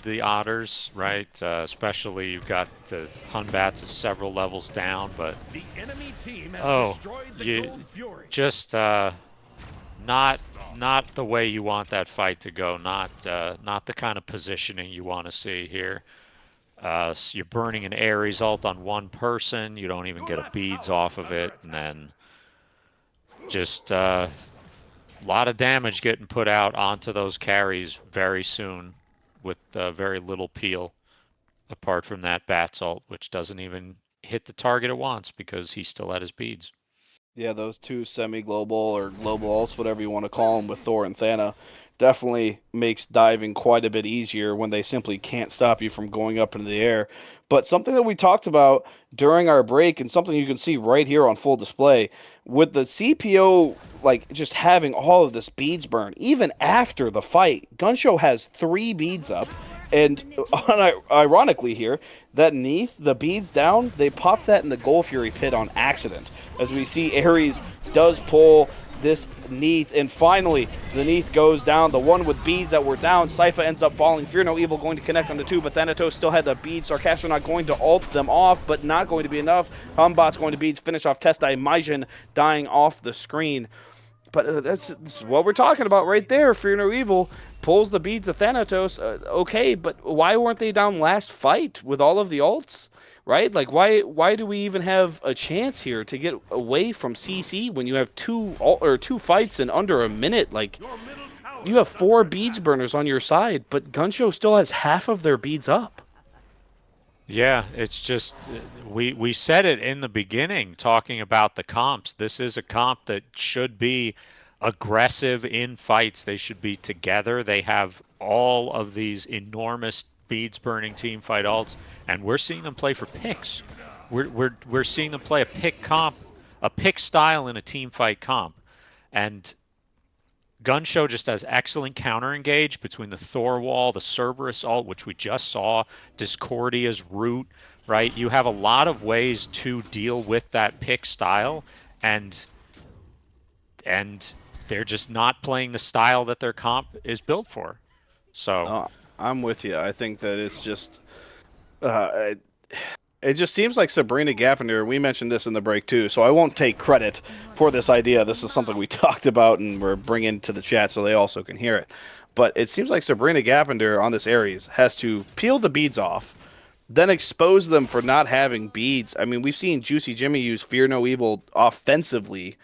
Speaker 4: the Otters, right? Especially you've got the Hunbats is several levels down, but
Speaker 6: The enemy team has destroyed the
Speaker 4: you
Speaker 6: Gold Fury.
Speaker 4: just not the way you want that fight to go. Not the kind of positioning you want to see here. So you're burning an Ares ult on one person. You don't even get a beads off of it, and then just a lot of damage getting put out onto those carries very soon with very little peel, apart from that Bat's ult, which doesn't even hit the target it wants because he's still at his beads.
Speaker 3: Yeah, those 2 semi-global or global ults, whatever you want to call them, with Thor and Thana, definitely makes diving quite a bit easier when they simply can't stop you from going up into the air. But something that we talked about during our break, and something you can see right here on full display, with the CPO like just having all of this beads burn, even after the fight, Gunshow has 3 beads up. And ironically here, that Neath, the beads down, they popped that in the Gold Fury pit on accident. As we see Ares does pull this Neath, and finally the Neath goes down. The one with beads that were down, Sypha ends up falling. Fear no evil going to connect on the 2, but Thanatos still had the beads. Sarcastro not going to ult them off, but not going to be enough. Humbot's going to beads, finish off Testai. Majin dying off the screen. But that's what we're talking about right there. Fear no evil pulls the beads of Thanatos. Okay, but why weren't they down last fight with all of the ults? Right? Like, why do we even have a chance here to get away from CC when you have 2 fights in under a minute? Like, you have 4 beads burners on your side, but Gunshow still has half of their beads up.
Speaker 4: Yeah, it's just we said it in the beginning talking about the comps. This is a comp that should be aggressive in fights. They should be together. They have all of these enormous beads burning team fight ults, and we're seeing them play for picks. We're seeing them play a pick comp, a pick style in a team fight comp, and Gunshow just has excellent counter engage between the Thor wall, the Cerberus ult, which we just saw, Discordia's root, right? You have a lot of ways to deal with that pick style, and they're just not playing the style that their comp is built for. So
Speaker 3: I'm with you. I think that it's just it just seems like Sabrina Gappender, we mentioned this in the break too, so I won't take credit for this idea. This is something we talked about and we're bringing to the chat so they also can hear it. But it seems like Sabrina Gappender on this Ares has to peel the beads off, then expose them for not having beads. I mean, we've seen Juicy Jimmy use Fear No Evil offensively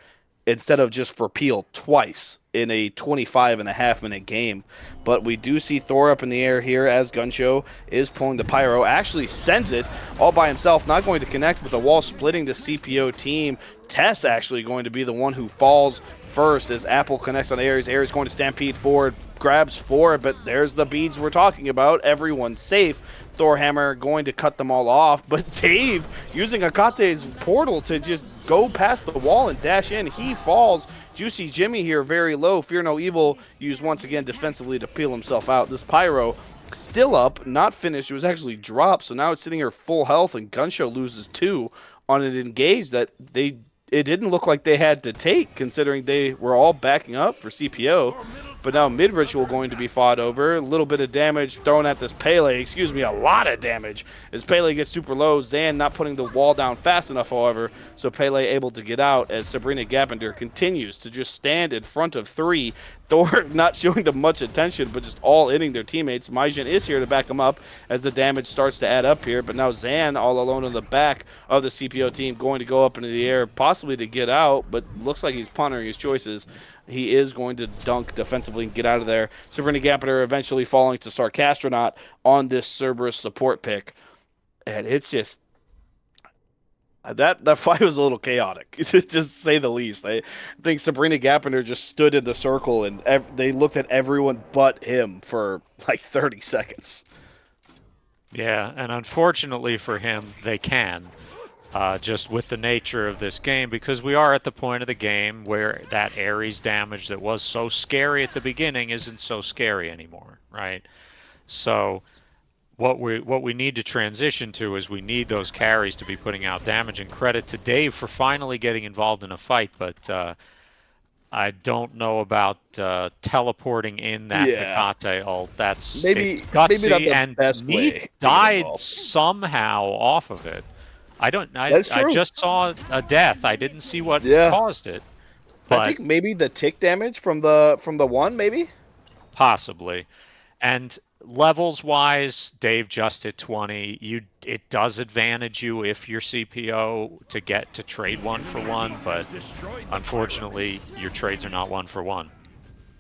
Speaker 3: instead of just for peel twice in a 25.5-minute game. But we do see Thor up in the air here as Gunshow is pulling the pyro. Actually sends it all by himself, not going to connect with the wall, splitting the CPO team. Tess actually going to be the one who falls first as Apple connects on Ares. Ares going to stampede forward, grabs 4, but there's the beads we're talking about. Everyone's safe. Thorhammer going to cut them all off, but Dave using Akate's portal to just go past the wall and dash in. He falls. Juicy Jimmy here very low. Fear No Evil used once again defensively to peel himself out. This pyro still up, not finished. It was actually dropped, so now it's sitting here full health, and Gunshow loses 2 on an engage that it didn't look like they had to take, considering they were all backing up for CPO. But now mid-ritual going to be fought over. A little bit of damage thrown at this Pele. Excuse me, a lot of damage. As Pele gets super low, Zan not putting the wall down fast enough, however, so Pele able to get out as Sabrina Gappender continues to just stand in front of 3. Thor not showing them much attention, but just all inning their teammates. Maijin is here to back him up as the damage starts to add up here, but now Zan all alone in the back of the CPO team going to go up into the air, possibly to get out, but looks like he's pondering his choices. He is going to dunk defensively and get out of there. Sabrina Gappender eventually falling to Sarcastronaut on this Cerberus support pick. And it's just... That fight was a little chaotic, to just say the least. I think Sabrina Gappender just stood in the circle and they looked at everyone but him for like 30 seconds.
Speaker 4: Yeah, and unfortunately for him, they can. Just with the nature of this game, because we are at the point of the game where that Ares damage that was so scary at the beginning isn't so scary anymore, right? So what we need to transition to is we need those carries to be putting out damage, and credit to Dave for finally getting involved in a fight, but I don't know about teleporting in that Hecate ult. That's
Speaker 3: maybe
Speaker 4: gutsy,
Speaker 3: not the
Speaker 4: and
Speaker 3: best way
Speaker 4: Neith
Speaker 3: to get
Speaker 4: died
Speaker 3: involved.
Speaker 4: Somehow off of it. I
Speaker 3: That's true.
Speaker 4: just saw a death. I didn't see what caused it. But
Speaker 3: I think maybe the tick damage from the one, maybe?
Speaker 4: Possibly. And levels wise, Dave just hit 20. It does advantage you if you're CPO to get to trade 1-for-1, but unfortunately your trades are not 1-for-1.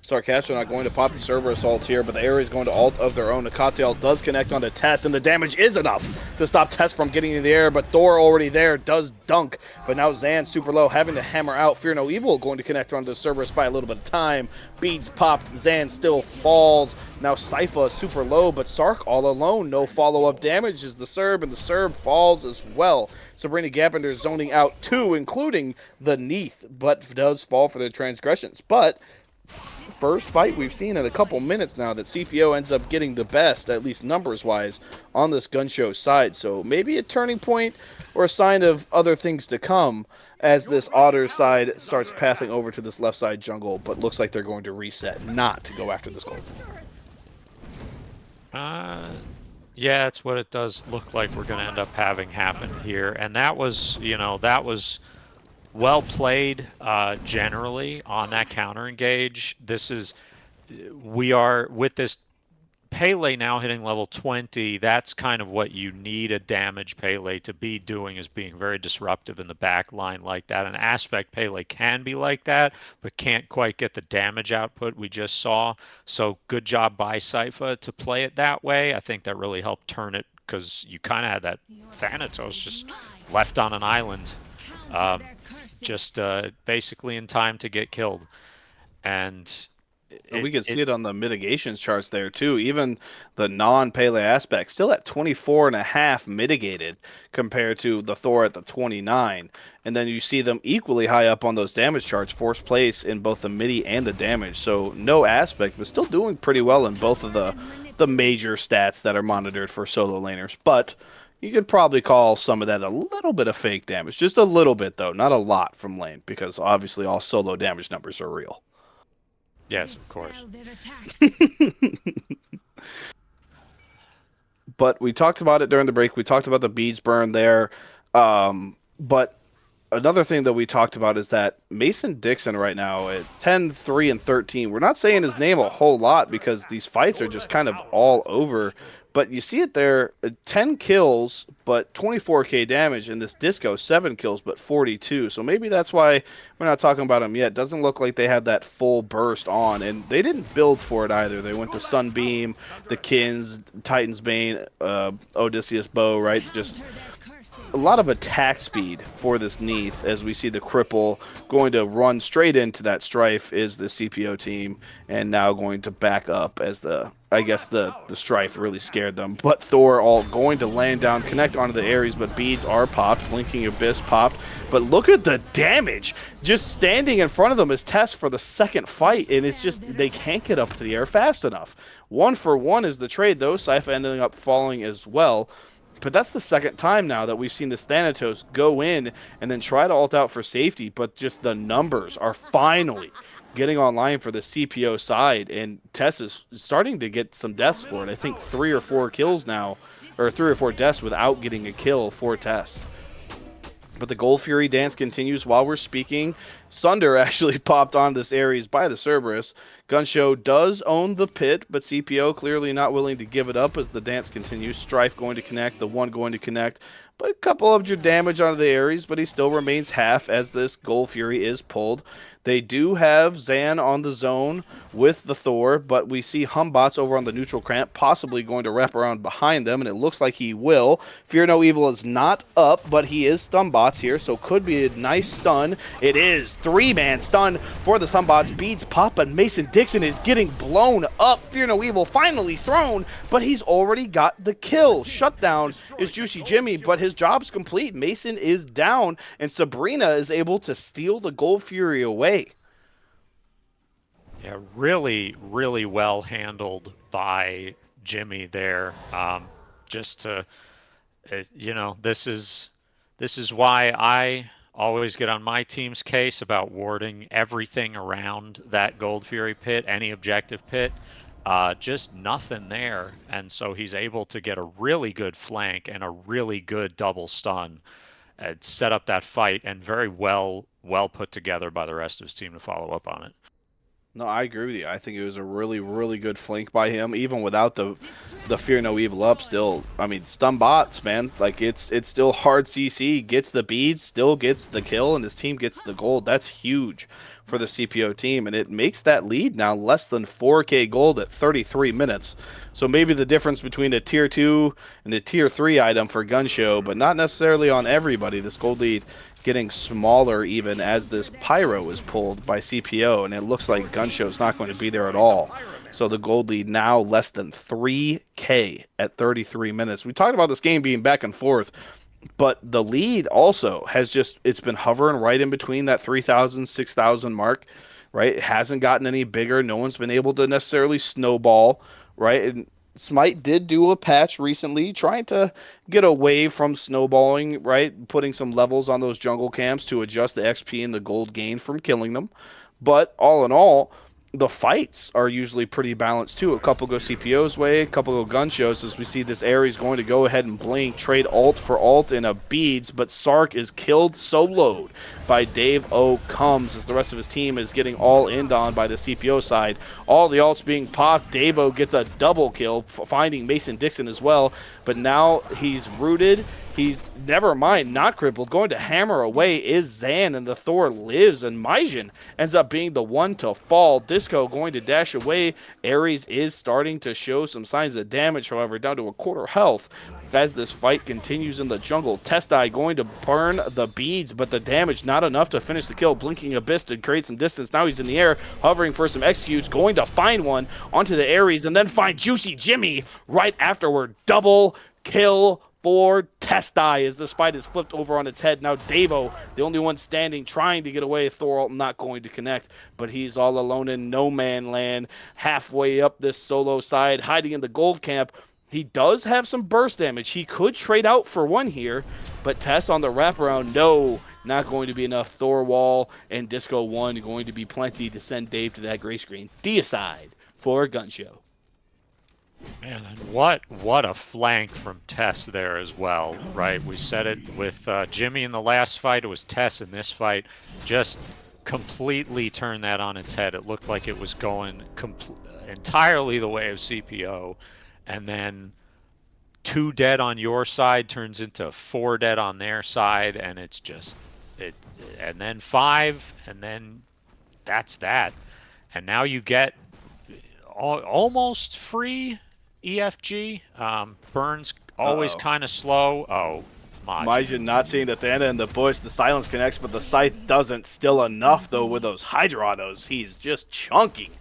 Speaker 3: Sarcastic not going to pop the server assault here, but the area is going to ult of their own. Hecate does connect onto Tess, and the damage is enough to stop Tess from getting in the air, but Thor already there does dunk. But now Zan super low, having to hammer out. Fear No Evil going to connect onto the Cerberus by a little bit of time. Beads popped, Zan still falls. Now Sypha super low, but Sark all alone. No follow-up damage is the Serb, and the Serb falls as well. Sabrina Gappender zoning out 2, including the Neith, but does fall for their transgressions. But first fight we've seen in a couple minutes now that CPO ends up getting the best, at least numbers-wise, on this Gunshow side. So maybe a turning point or a sign of other things to come as this Otters side starts pathing over to this left side jungle, but looks like they're going to reset, not to go after this gold.
Speaker 4: Yeah, it's what it does look like we're going to end up having happen here. And that was, that was well played generally on that counter engage. We are with this Pele now hitting level 20. That's kind of what you need a damage Pele to be doing, is being very disruptive in the back line like that. An aspect Pele can be like that, but can't quite get the damage output we just saw. So good job by Sypha to play it that way. I think that really helped turn it, because you kind of had that Thanatos just left on an island. Just basically in time to get killed. And
Speaker 3: we can see it on the mitigations charts there too. Even the non-Pele aspect still at 24.5 mitigated compared to the Thor at the 29. And then you see them equally high up on those damage charts, fourth place in both the midi and the damage. So no aspect, but still doing pretty well in both of the major stats that are monitored for solo laners. But you could probably call some of that a little bit of fake damage. Just a little bit, though. Not a lot from lane, because obviously all solo damage numbers are real.
Speaker 4: Yes, of course.
Speaker 3: But we talked about it during the break. We talked about the beads burn there. But another thing that we talked about is that Mason Dixon right now at 10, 3, and 13. We're not saying his name a whole lot because these fights are just kind of all over. But you see it there, 10 kills, but 24k damage, and this Disco, 7 kills, but 42. So maybe that's why we're not talking about him yet. Doesn't look like they had that full burst on, and they didn't build for it either. They went to Sunbeam, the Kins, Titan's Bane, Odysseus Bow, right? Just a lot of attack speed for this Neith, as we see the cripple going to run straight into that Strife is the CPO team, and now going to back up as I guess the Strife really scared them. But Thor all going to land down, connect onto the Ares, but beads are popped, Blinking Abyss popped. But look at the damage! Just standing in front of them is Tess for the second fight, and it's just, they can't get up to the air fast enough. 1-for-1 is the trade, though. Sypha ending up falling as well. But that's the second time now that we've seen this Thanatos go in and then try to ult out for safety, but just the numbers are finally getting online for the CPO side, and Tess is starting to get some deaths for it. I think 3 or 4 kills now, or 3 or 4 deaths without getting a kill for Tess. But the Gold Fury dance continues while we're speaking. Sunder actually popped on this Ares by the Cerberus. Gunshow does own the pit, but CPO clearly not willing to give it up as the dance continues. Strife going to connect, the one going to connect, but a couple of your damage onto the Ares, but he still remains half as this Gold Fury is pulled. They do have Zan on the zone with the Thor, but we see Humbots over on the neutral cramp possibly going to wrap around behind them, and it looks like he will. Fear No Evil is not up, but he is Stunbots here, so could be a nice stun. It is 3-man stun for the Stunbots. Beads pop, and Mason Dixon is getting blown up. Fear No Evil finally thrown, but he's already got the kill. Shutdown is Juicy Jimmy, but his job's complete. Mason is down, and Sabrina is able to steal the Gold Fury away.
Speaker 4: Yeah, really, really well handled by Jimmy there. Just to, this is why I always get on my team's case about warding everything around that Gold Fury pit, any objective pit. Just nothing there, and so he's able to get a really good flank and a really good double stun and set up that fight, and very well put together by the rest of his team to follow up on it.
Speaker 3: No, I agree with you. I think it was a really, really good flank by him, even without the Fear No Evil up. Still, I mean, stun bots, man. Like it's still hard. CC gets the beads, still gets the kill, and his team gets the gold. That's huge for the CPO team, and it makes that lead now less than 4K gold at 33 minutes. So maybe the difference between a tier 2 and a tier 3 item for Gunshow, but not necessarily on everybody. This gold lead getting smaller even as this Pyro is pulled by CPO, and it looks like Gunshow's not going to be there at all. So the gold lead now less than 3K at 33 minutes. We talked about this game being back and forth, but the lead also has it's been hovering right in between that 3,000, 6,000 mark, right? It hasn't gotten any bigger. No one's been able to necessarily snowball, right? And Smite did do a patch recently trying to get away from snowballing, right? Putting some levels on those jungle camps to adjust the XP and the gold gain from killing them. But all in all, the fights are usually pretty balanced too. A couple go CPO's way, a couple go Gunshows, as we see this Ares going to go ahead and blink, trade ult for ult in a beads, but Sark is killed soloed by Dave O. Comes as the rest of his team is getting all in on by the CPO side. All the ults being popped. Dave O gets a double kill, finding Mason Dixon as well, but now he's rooted. He's, never mind, not crippled. Going to hammer away is Zan, and the Thor lives, and Majin ends up being the one to fall. Disco going to dash away. Ares is starting to show some signs of damage, however, down to a quarter health as this fight continues in the jungle. Testai going to burn the beads, but the damage not enough to finish the kill. Blinking Abyss to create some distance. Now he's in the air, hovering for some executes, going to find one onto the Ares, and then find Juicy Jimmy right afterward. Double kill for Testai as this fight is flipped over on its head. Now Davo, the only one standing, trying to get away. Thor not going to connect, but he's all alone in no man land, halfway up this solo side, hiding in the gold camp. He does have some burst damage. He could trade out for one here, but Tess on the wraparound, no, not going to be enough. Thor wall and Disco 1 going to be plenty to send Dave to that gray screen. Deicide for Gunshow.
Speaker 4: Man, and what a flank from Tess there as well, right? We said it with Jimmy in the last fight. It was Tess in this fight. Just completely turned that on its head. It looked like it was going entirely the way of CPO, and then 2 dead on your side turns into 4 dead on their side, and it's just and then 5, and then that's that. And now you get almost free EFG. Burns always kind of slow. Oh,
Speaker 3: Majin not seeing the Thana in the bush. The silence connects, but the sight doesn't. Still enough, though, with those Hydra autos. He's just chunking.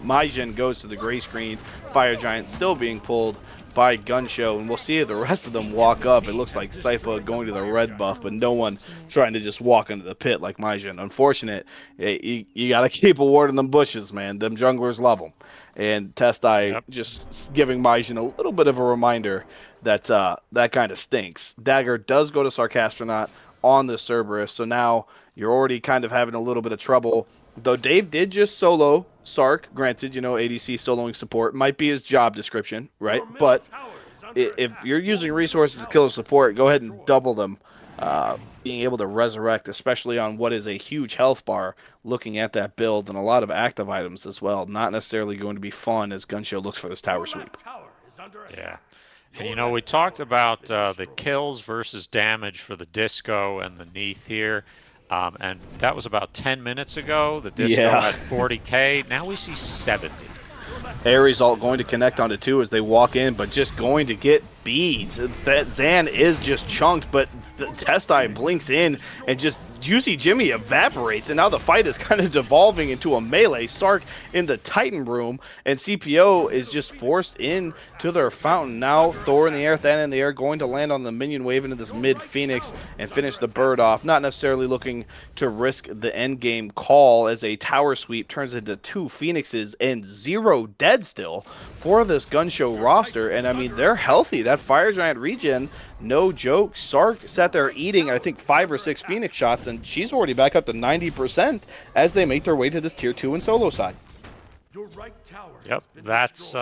Speaker 3: Majin goes to the gray screen. Fire Giant still being pulled by Gunshow, and we'll see the rest of them walk up. It looks like Sypha going to the red buff, but no one trying to just walk into the pit like Majin. Unfortunate. You got to keep awarding them bushes, man. Them junglers love them. And Testai just giving Majin a little bit of a reminder that that kind of stinks. Dagger does go to Sarcastronaut. on the Cerberus. So now you're already kind of having a little bit of trouble. Though Dave did just solo Sark, granted, ADC soloing support might be his job description, right? But if you're using resources to kill a support, go ahead and double them. Being able to resurrect, especially on what is a huge health bar, looking at that build and a lot of active items as well. Not necessarily going to be fun as Gunshow looks for this tower sweep.
Speaker 4: Yeah. And we talked about the kills versus damage for the Disco and the Neath here. And that was about 10 minutes ago. The Disco had 40k. Now we see 70.
Speaker 3: Ares ult going to connect onto 2 as they walk in, but just going to get beads. That Zan is just chunked, but the Testai blinks in and just Juicy Jimmy evaporates, and now the fight is kind of devolving into a melee. Sark in the Titan room, and CPO is just forced in to their fountain. Now Thor in the air, Than in the air, going to land on the minion wave into this mid-Phoenix and finish the bird off. Not necessarily looking to risk the endgame call as a tower sweep turns into 2 Phoenixes and 0 dead still for this Gunshow roster. And I mean, they're healthy. That Fire Giant regen, no joke. Sark sat there eating, I think, 5 or 6 Phoenix shots, and she's already back up to 90% as they make their way to this tier 2 and solo side.
Speaker 4: Yep, that's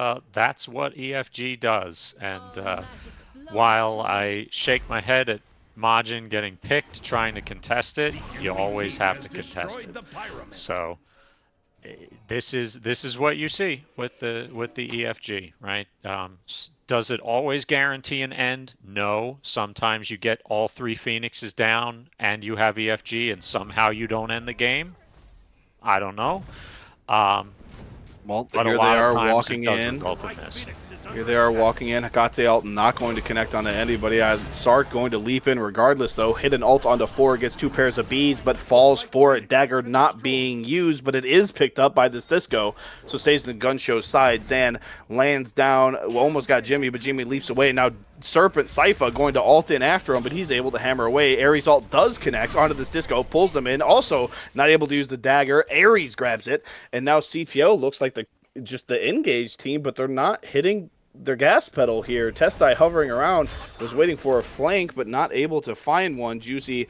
Speaker 4: what EFG does. And while I shake my head at Majin getting picked trying to contest it, you always have to contest it. So this is what you see with the EFG, right? Does it always guarantee an end? No. Sometimes you get all 3 Phoenixes down and you have EFG and somehow you don't end the game. I don't know.
Speaker 3: Well,
Speaker 4: but
Speaker 3: here
Speaker 4: a
Speaker 3: they
Speaker 4: lot
Speaker 3: are
Speaker 4: of times
Speaker 3: walking
Speaker 4: it does
Speaker 3: in.
Speaker 4: result in this.
Speaker 3: Here they are walking in. Hagate ult not going to connect onto anybody. Sark going to leap in regardless, though. Hit an ult onto 4, gets 2 pairs of beads, but falls for it. Dagger not being used, but it is picked up by this Disco. So stays in the Gunshow side. Zan lands down. Almost got Jimmy, but Jimmy leaps away. Now Serpent Sypha going to ult in after him, but he's able to hammer away. Ares ult does connect onto this Disco, pulls them in. Also not able to use the dagger. Ares grabs it, and now CPO looks like just the engaged team, but they're not hitting their gas pedal here. Testai hovering around, was waiting for a flank, but not able to find one. Juicy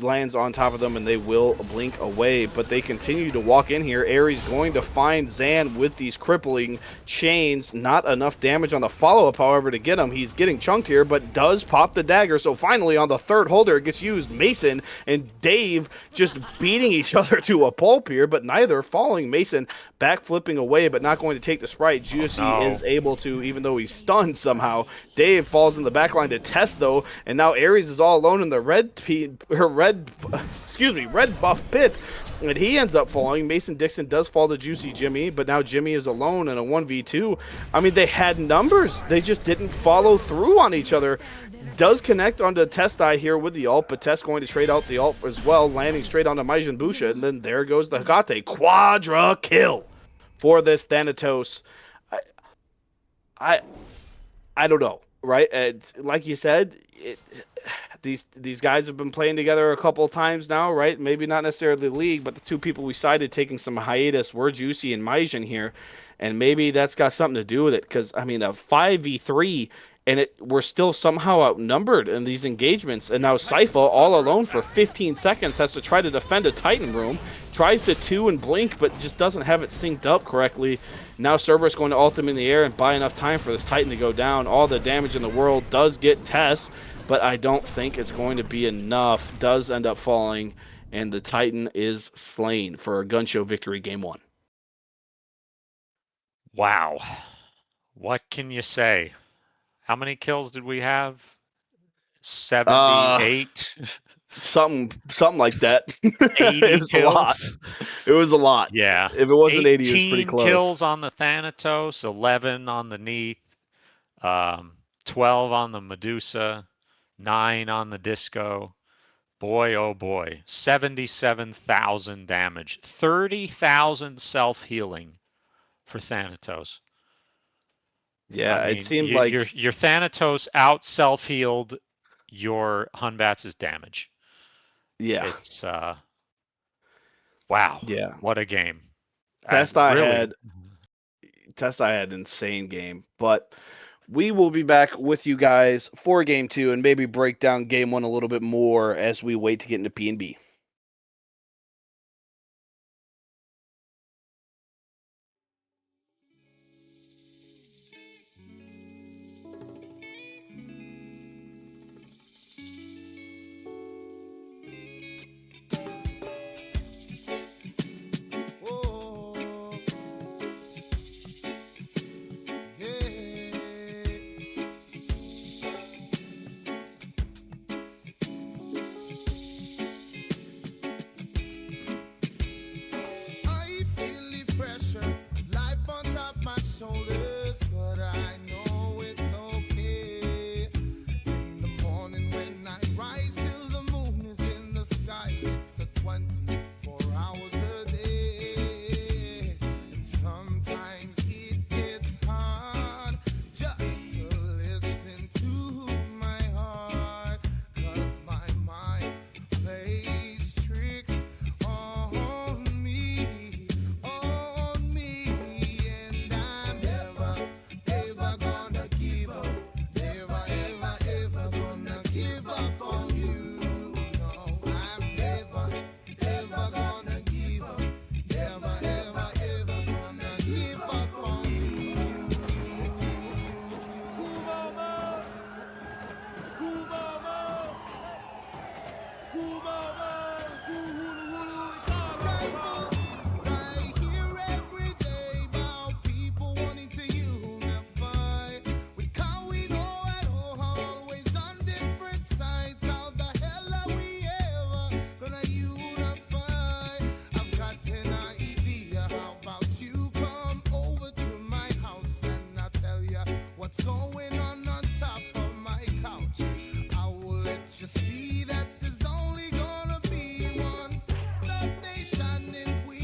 Speaker 3: lands on top of them, and they will blink away, but they continue to walk in here. Ares going to find Zan with these crippling chains. Not enough damage on the follow-up, however, to get him. He's getting chunked here, but does pop the dagger, so finally on the third holder, it gets used. Mason and Dave just beating each other to a pulp here, but neither falling. Mason back flipping away, but not going to take the Sprite. Juicy is able to, even though he's stunned somehow. Dave falls in the back line to test, though, and now Ares is all alone in the red buff pit, and he ends up falling. Mason Dixon does fall to Juicy Jimmy, but now Jimmy is alone in a 1v2. I mean, they had numbers. They just didn't follow through on each other. Does connect onto Testai here with the ult, but Test going to trade out the ult as well, landing straight onto Majin Busha, and then there goes the Hagate. Quadra kill for this Thanatos. I don't know, right? Like you said, these guys have been playing together a couple of times now, right? Maybe not necessarily the league, but the 2 people we cited taking some hiatus were Juicy and Majin here, and maybe that's got something to do with it, because, I mean, a 5v3, and we're still somehow outnumbered in these engagements, and now Sypha, all alone for 15 seconds, has to try to defend a Titan room, tries to 2 and blink, but just doesn't have it synced up correctly. Now Cerberus going to ult him in the air and buy enough time for this Titan to go down. All the damage in the world does get Tess, but I don't think it's going to be enough. Does end up falling, and the Titan is slain for a Gunshow victory game 1.
Speaker 4: Wow. What can you say? How many kills did we have? 78?
Speaker 3: Something like that.
Speaker 4: 80
Speaker 3: It was
Speaker 4: kills?
Speaker 3: a lot. It was a lot.
Speaker 4: Yeah.
Speaker 3: If it wasn't 80, it was pretty
Speaker 4: 18
Speaker 3: close.
Speaker 4: kills on the Thanatos, 11 on the Neath, 12 on the Medusa, 9 on the Disco. Boy, oh boy. 77,000 damage. 30,000 self-healing for Thanatos.
Speaker 3: Yeah,
Speaker 4: I mean,
Speaker 3: it seemed like
Speaker 4: your Thanatos out self-healed your Hunbats's damage.
Speaker 3: Yeah.
Speaker 4: It's wow.
Speaker 3: Yeah.
Speaker 4: What a game.
Speaker 3: Testai had insane game, but We will be back with you guys for Game 2 and maybe break down Game 1 a little bit more as we wait to get into P&B.
Speaker 2: Oh, yeah. I feel the pressure, life on top my shoulders, but I know it's okay. In the morning when I rise till the moon is in the sky, it's a 24 hours a day. And sometimes it gets hard just to listen to my heart, 'cause my mind plays tricks on me, and I'm never, ever gonna give up, never, ever, ever gonna give up on you. No, I'm never, ever gonna give up, never, ever, ever gonna give up on you. I hear every day about people wanting to unify. We can't we know at all, always on different sides. How the hell are we ever gonna unify? I've got an idea. How about you come over to my house and I'll tell you what's going on top of my couch. I will let you see that there's only gonna be one love nation if we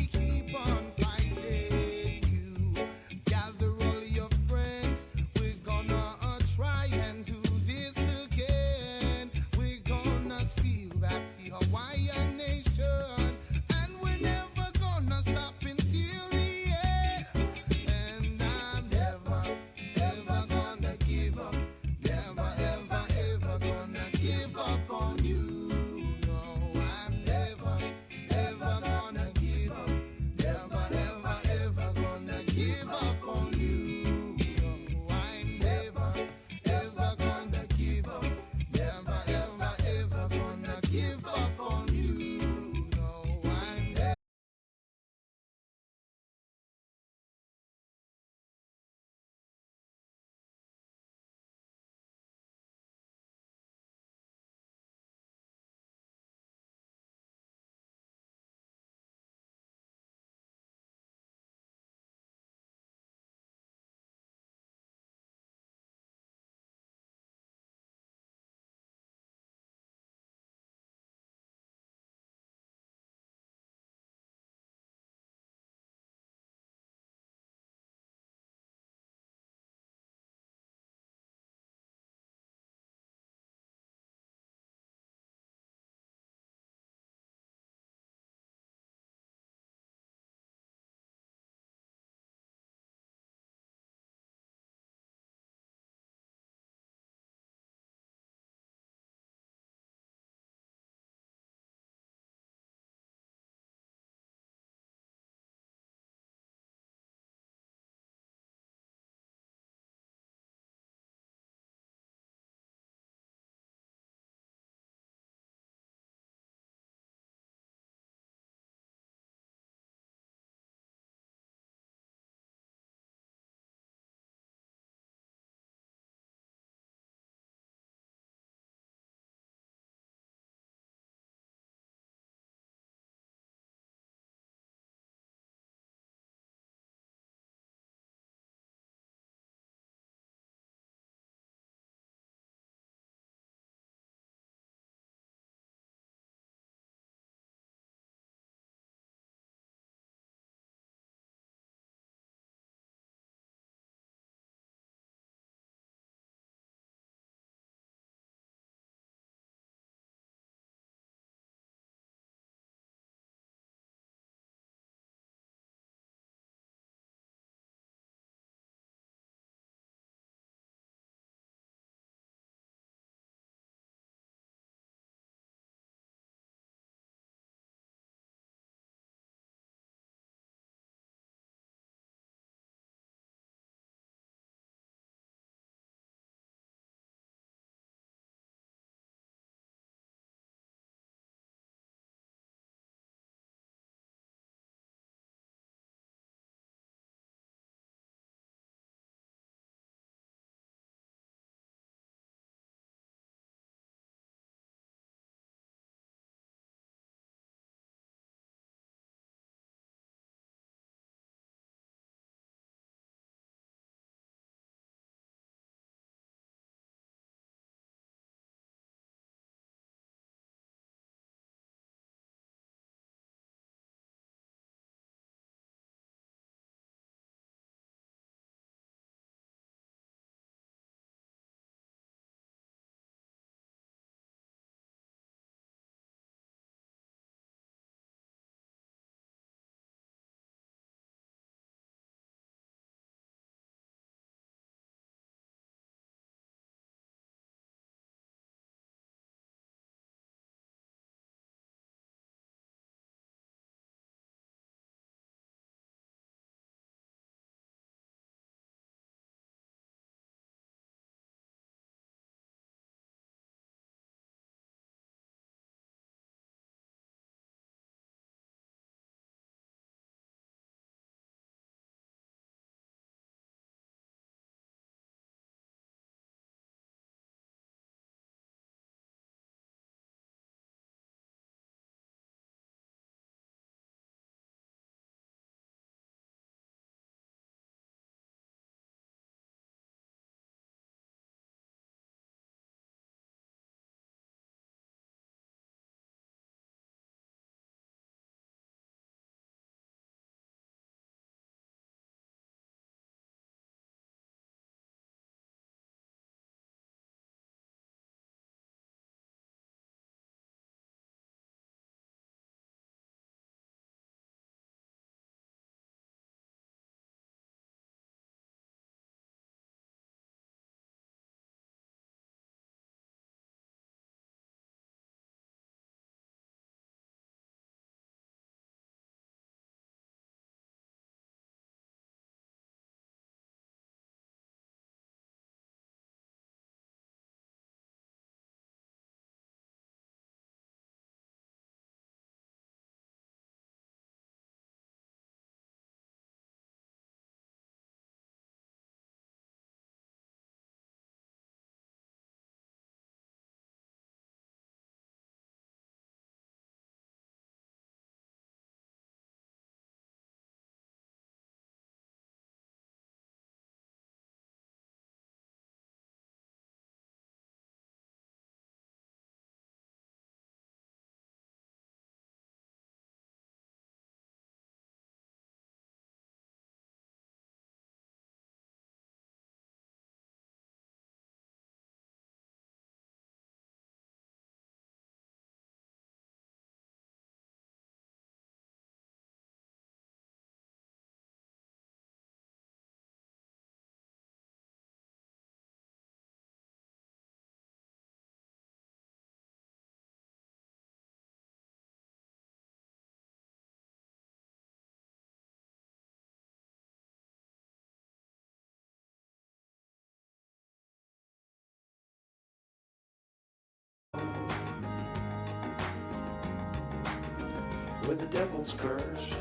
Speaker 5: with the devil's curse.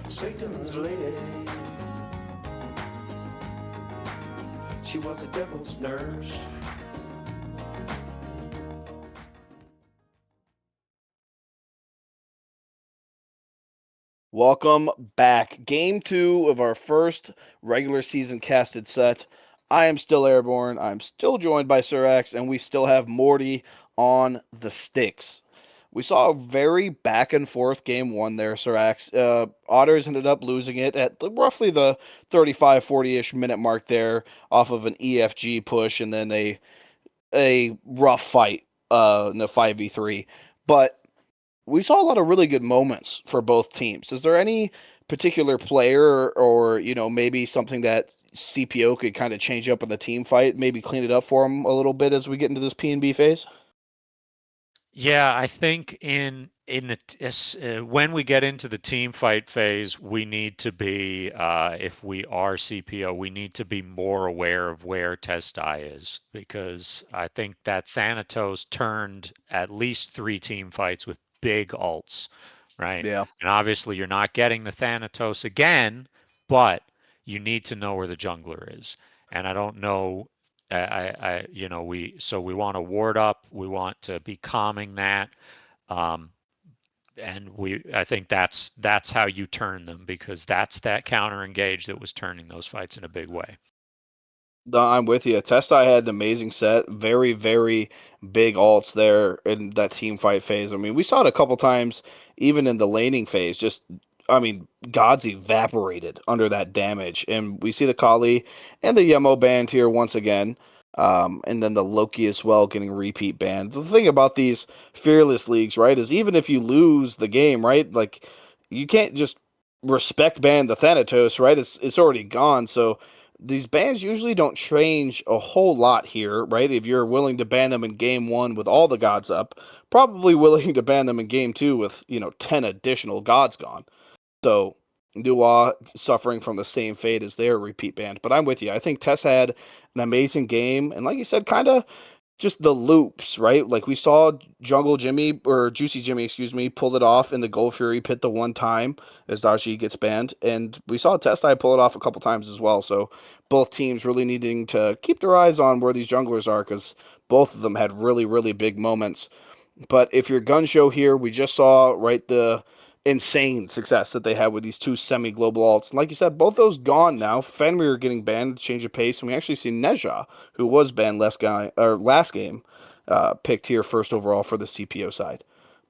Speaker 5: Satan's lady, she was a devil's nurse.
Speaker 3: Welcome back. Game 2 of our first regular season casted set. I am still Airborne. I'm still joined by Sirax, and we still have Morty on the sticks. We saw a very back and forth game 1 there, Sirax. Otters ended up losing it at roughly the 35, 40-ish minute mark there off of an EFG push and then a rough fight in a 5v3. But we saw a lot of really good moments for both teams. Is there any particular player or, maybe something that CPO could kind of change up in the team fight, maybe clean it up for them a little bit as we get into this P&B phase?
Speaker 4: Yeah, I think when we get into the team fight phase, we need to be, if we are CPO, we need to be more aware of where Testai is, because I think that Thanatos turned at least 3 team fights with big ults, right?
Speaker 3: Yeah.
Speaker 4: And obviously you're not getting the Thanatos again, but you need to know where the jungler is. And I don't know we want to ward up. We want to be calming that, and I think that's how you turn them, because that's that counter engage that was turning those fights in a big way.
Speaker 3: No, I'm with you. Testai had an amazing set. Very, very big ults there in that team fight phase. I mean, we saw it a couple times, even in the laning phase. Gods evaporated under that damage. And we see the Kali and the Yemo banned here once again. And then the Loki as well getting repeat banned. The thing about these fearless leagues, right, is even if you lose the game, right, like you can't just respect ban the Thanatos, right? It's already gone. So these bans usually don't change a whole lot here, right? If you're willing to ban them in game 1 with all the gods up, probably willing to ban them in game 2 with, 10 additional gods gone. So Dua suffering from the same fate as their repeat band. But I'm with you. I think Tess had an amazing game. And like you said, kind of just the loops, right? Like we saw Juicy Jimmy, excuse me, pulled it off in the Gold Fury pit the one time as Daji gets banned. And we saw Testai pull it off a couple times as well. So both teams really needing to keep their eyes on where these junglers are, because both of them had really, really big moments. But if you're Gunshow here, we just saw, right, the insane success that they had with these 2 semi-global alts. And like you said, both those gone now. Fenrir getting banned, change of pace, and we actually see Neja, who was banned last game, picked here first overall for the CPO side.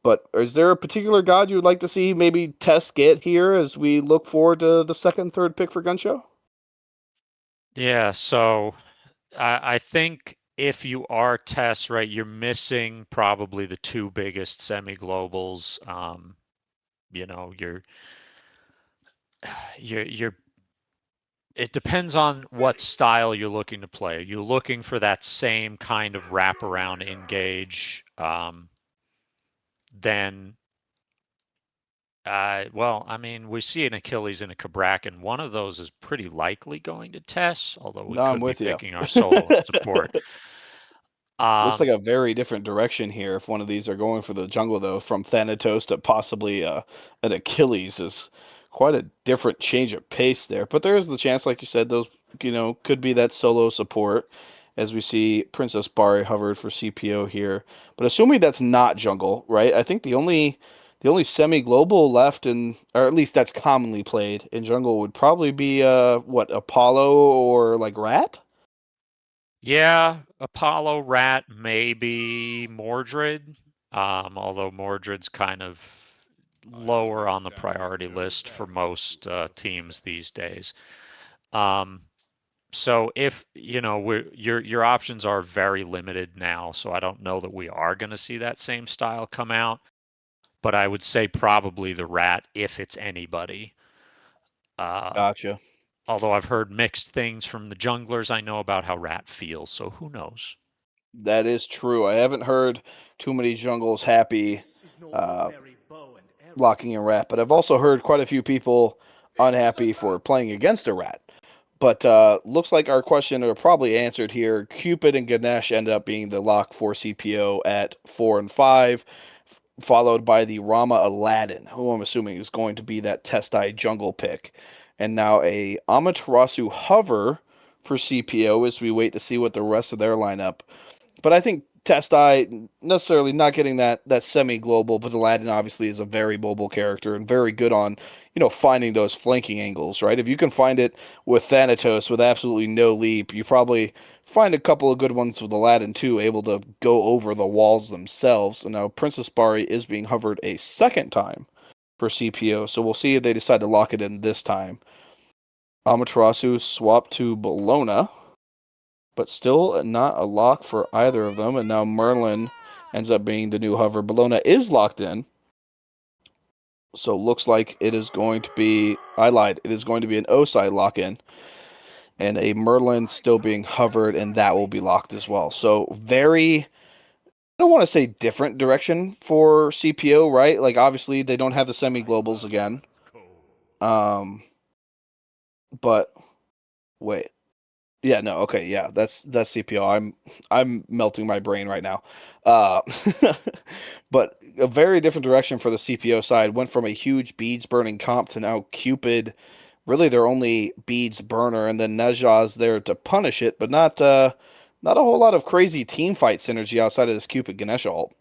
Speaker 3: But is there a particular god you would like to see maybe Tess get here as we look forward to the second, third pick for Gunshow?
Speaker 4: Yeah, so I think if you are Tess, right, you're missing probably the 2 biggest semi-globals. You're it depends on what style you're looking to play. You're looking for that same kind of wraparound engage, then we see an Achilles and a Kabrak, and one of those is pretty likely going to Tess, although we
Speaker 3: No, I'm
Speaker 4: could be
Speaker 3: with you.
Speaker 4: picking our solo support.
Speaker 3: Looks like a very different direction here. If one of these are going for the jungle, though, from Thanatos to possibly an Achilles is quite a different change of pace there. But there is the chance, like you said, those could be that solo support, as we see Princess Bari hovered for CPO here. But assuming that's not jungle, right? I think the only semi-global left, or at least that's commonly played in jungle, would probably be Apollo or like Rat.
Speaker 4: Yeah, Apollo, Rat, maybe Mordred. Although Mordred's kind of lower on the priority list for most teams these days. So if your options are very limited now, so I don't know that we are going to see that same style come out, but I would say probably the Rat if it's anybody.
Speaker 3: Gotcha.
Speaker 4: Although I've heard mixed things from the junglers I know about how Rat feels, so who knows?
Speaker 3: That is true. I haven't heard too many jungles happy
Speaker 2: This is no
Speaker 3: uh,
Speaker 2: ordinary bow and arrow.
Speaker 3: locking in Rat, but I've also heard quite a few people unhappy for playing against a Rat. But looks like our question are probably answered here. Cupid and Ganesh ended up being the lock for CPO at 4 and 5, followed by the Rama Aladdin, who I'm assuming is going to be that Testai jungle pick. And now a Amaterasu hover for CPO as we wait to see what the rest of their lineup. But I think Testai necessarily not getting that semi-global, but Aladdin obviously is a very mobile character and very good on, finding those flanking angles, right? If you can find it with Thanatos with absolutely no leap, you probably find a couple of good ones with Aladdin too, able to go over the walls themselves. And now Princess Bari is being hovered a second time for CPO, so we'll see if they decide to lock it in this time. Amaterasu swapped to Bologna, but still not a lock for either of them. And now Merlin ends up being the new hover. Bologna is locked in. So it looks like it is going to be, I lied, it is going to be an Osai lock-in. And a Merlin still being hovered, and that will be locked as well. So very, I don't want to say different direction for CPO, right? Like, obviously, they don't have the semi-globals again. But, wait. Yeah, no, okay, yeah, that's CPO. I'm melting my brain right now. Uh, but a very different direction for the CPO side. Went from a huge beads burning comp to now Cupid, really their only beads burner, and then Nejah's there to punish it, but not a whole lot of crazy team fight synergy outside of this Cupid Ganesh ult.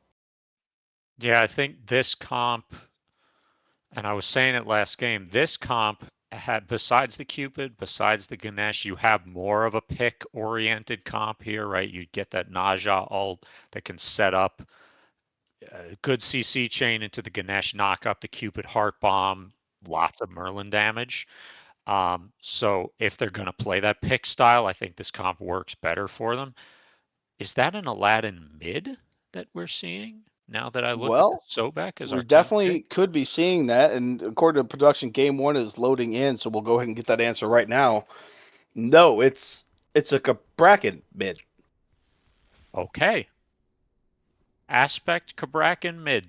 Speaker 4: Yeah, I think this comp, and I was saying it last game, this comp had, besides the Cupid, besides the Ganesh, you have more of a pick-oriented comp here, right? You get that Najah ult that can set up a good CC chain into the Ganesh, knock up the Cupid Heart Bomb, lots of Merlin damage. So if they're going to play that pick style, I think this comp works better for them. Is that an Aladdin mid that we're seeing now that I look at the
Speaker 3: Well,
Speaker 4: Sobek as
Speaker 3: we
Speaker 4: our top
Speaker 3: definitely
Speaker 4: pick?
Speaker 3: could be seeing that, and according to production, game one is loading in, so we'll go ahead and get that answer right now. No, it's a Bracken mid.
Speaker 4: Okay. Aspect Kabrakan mid.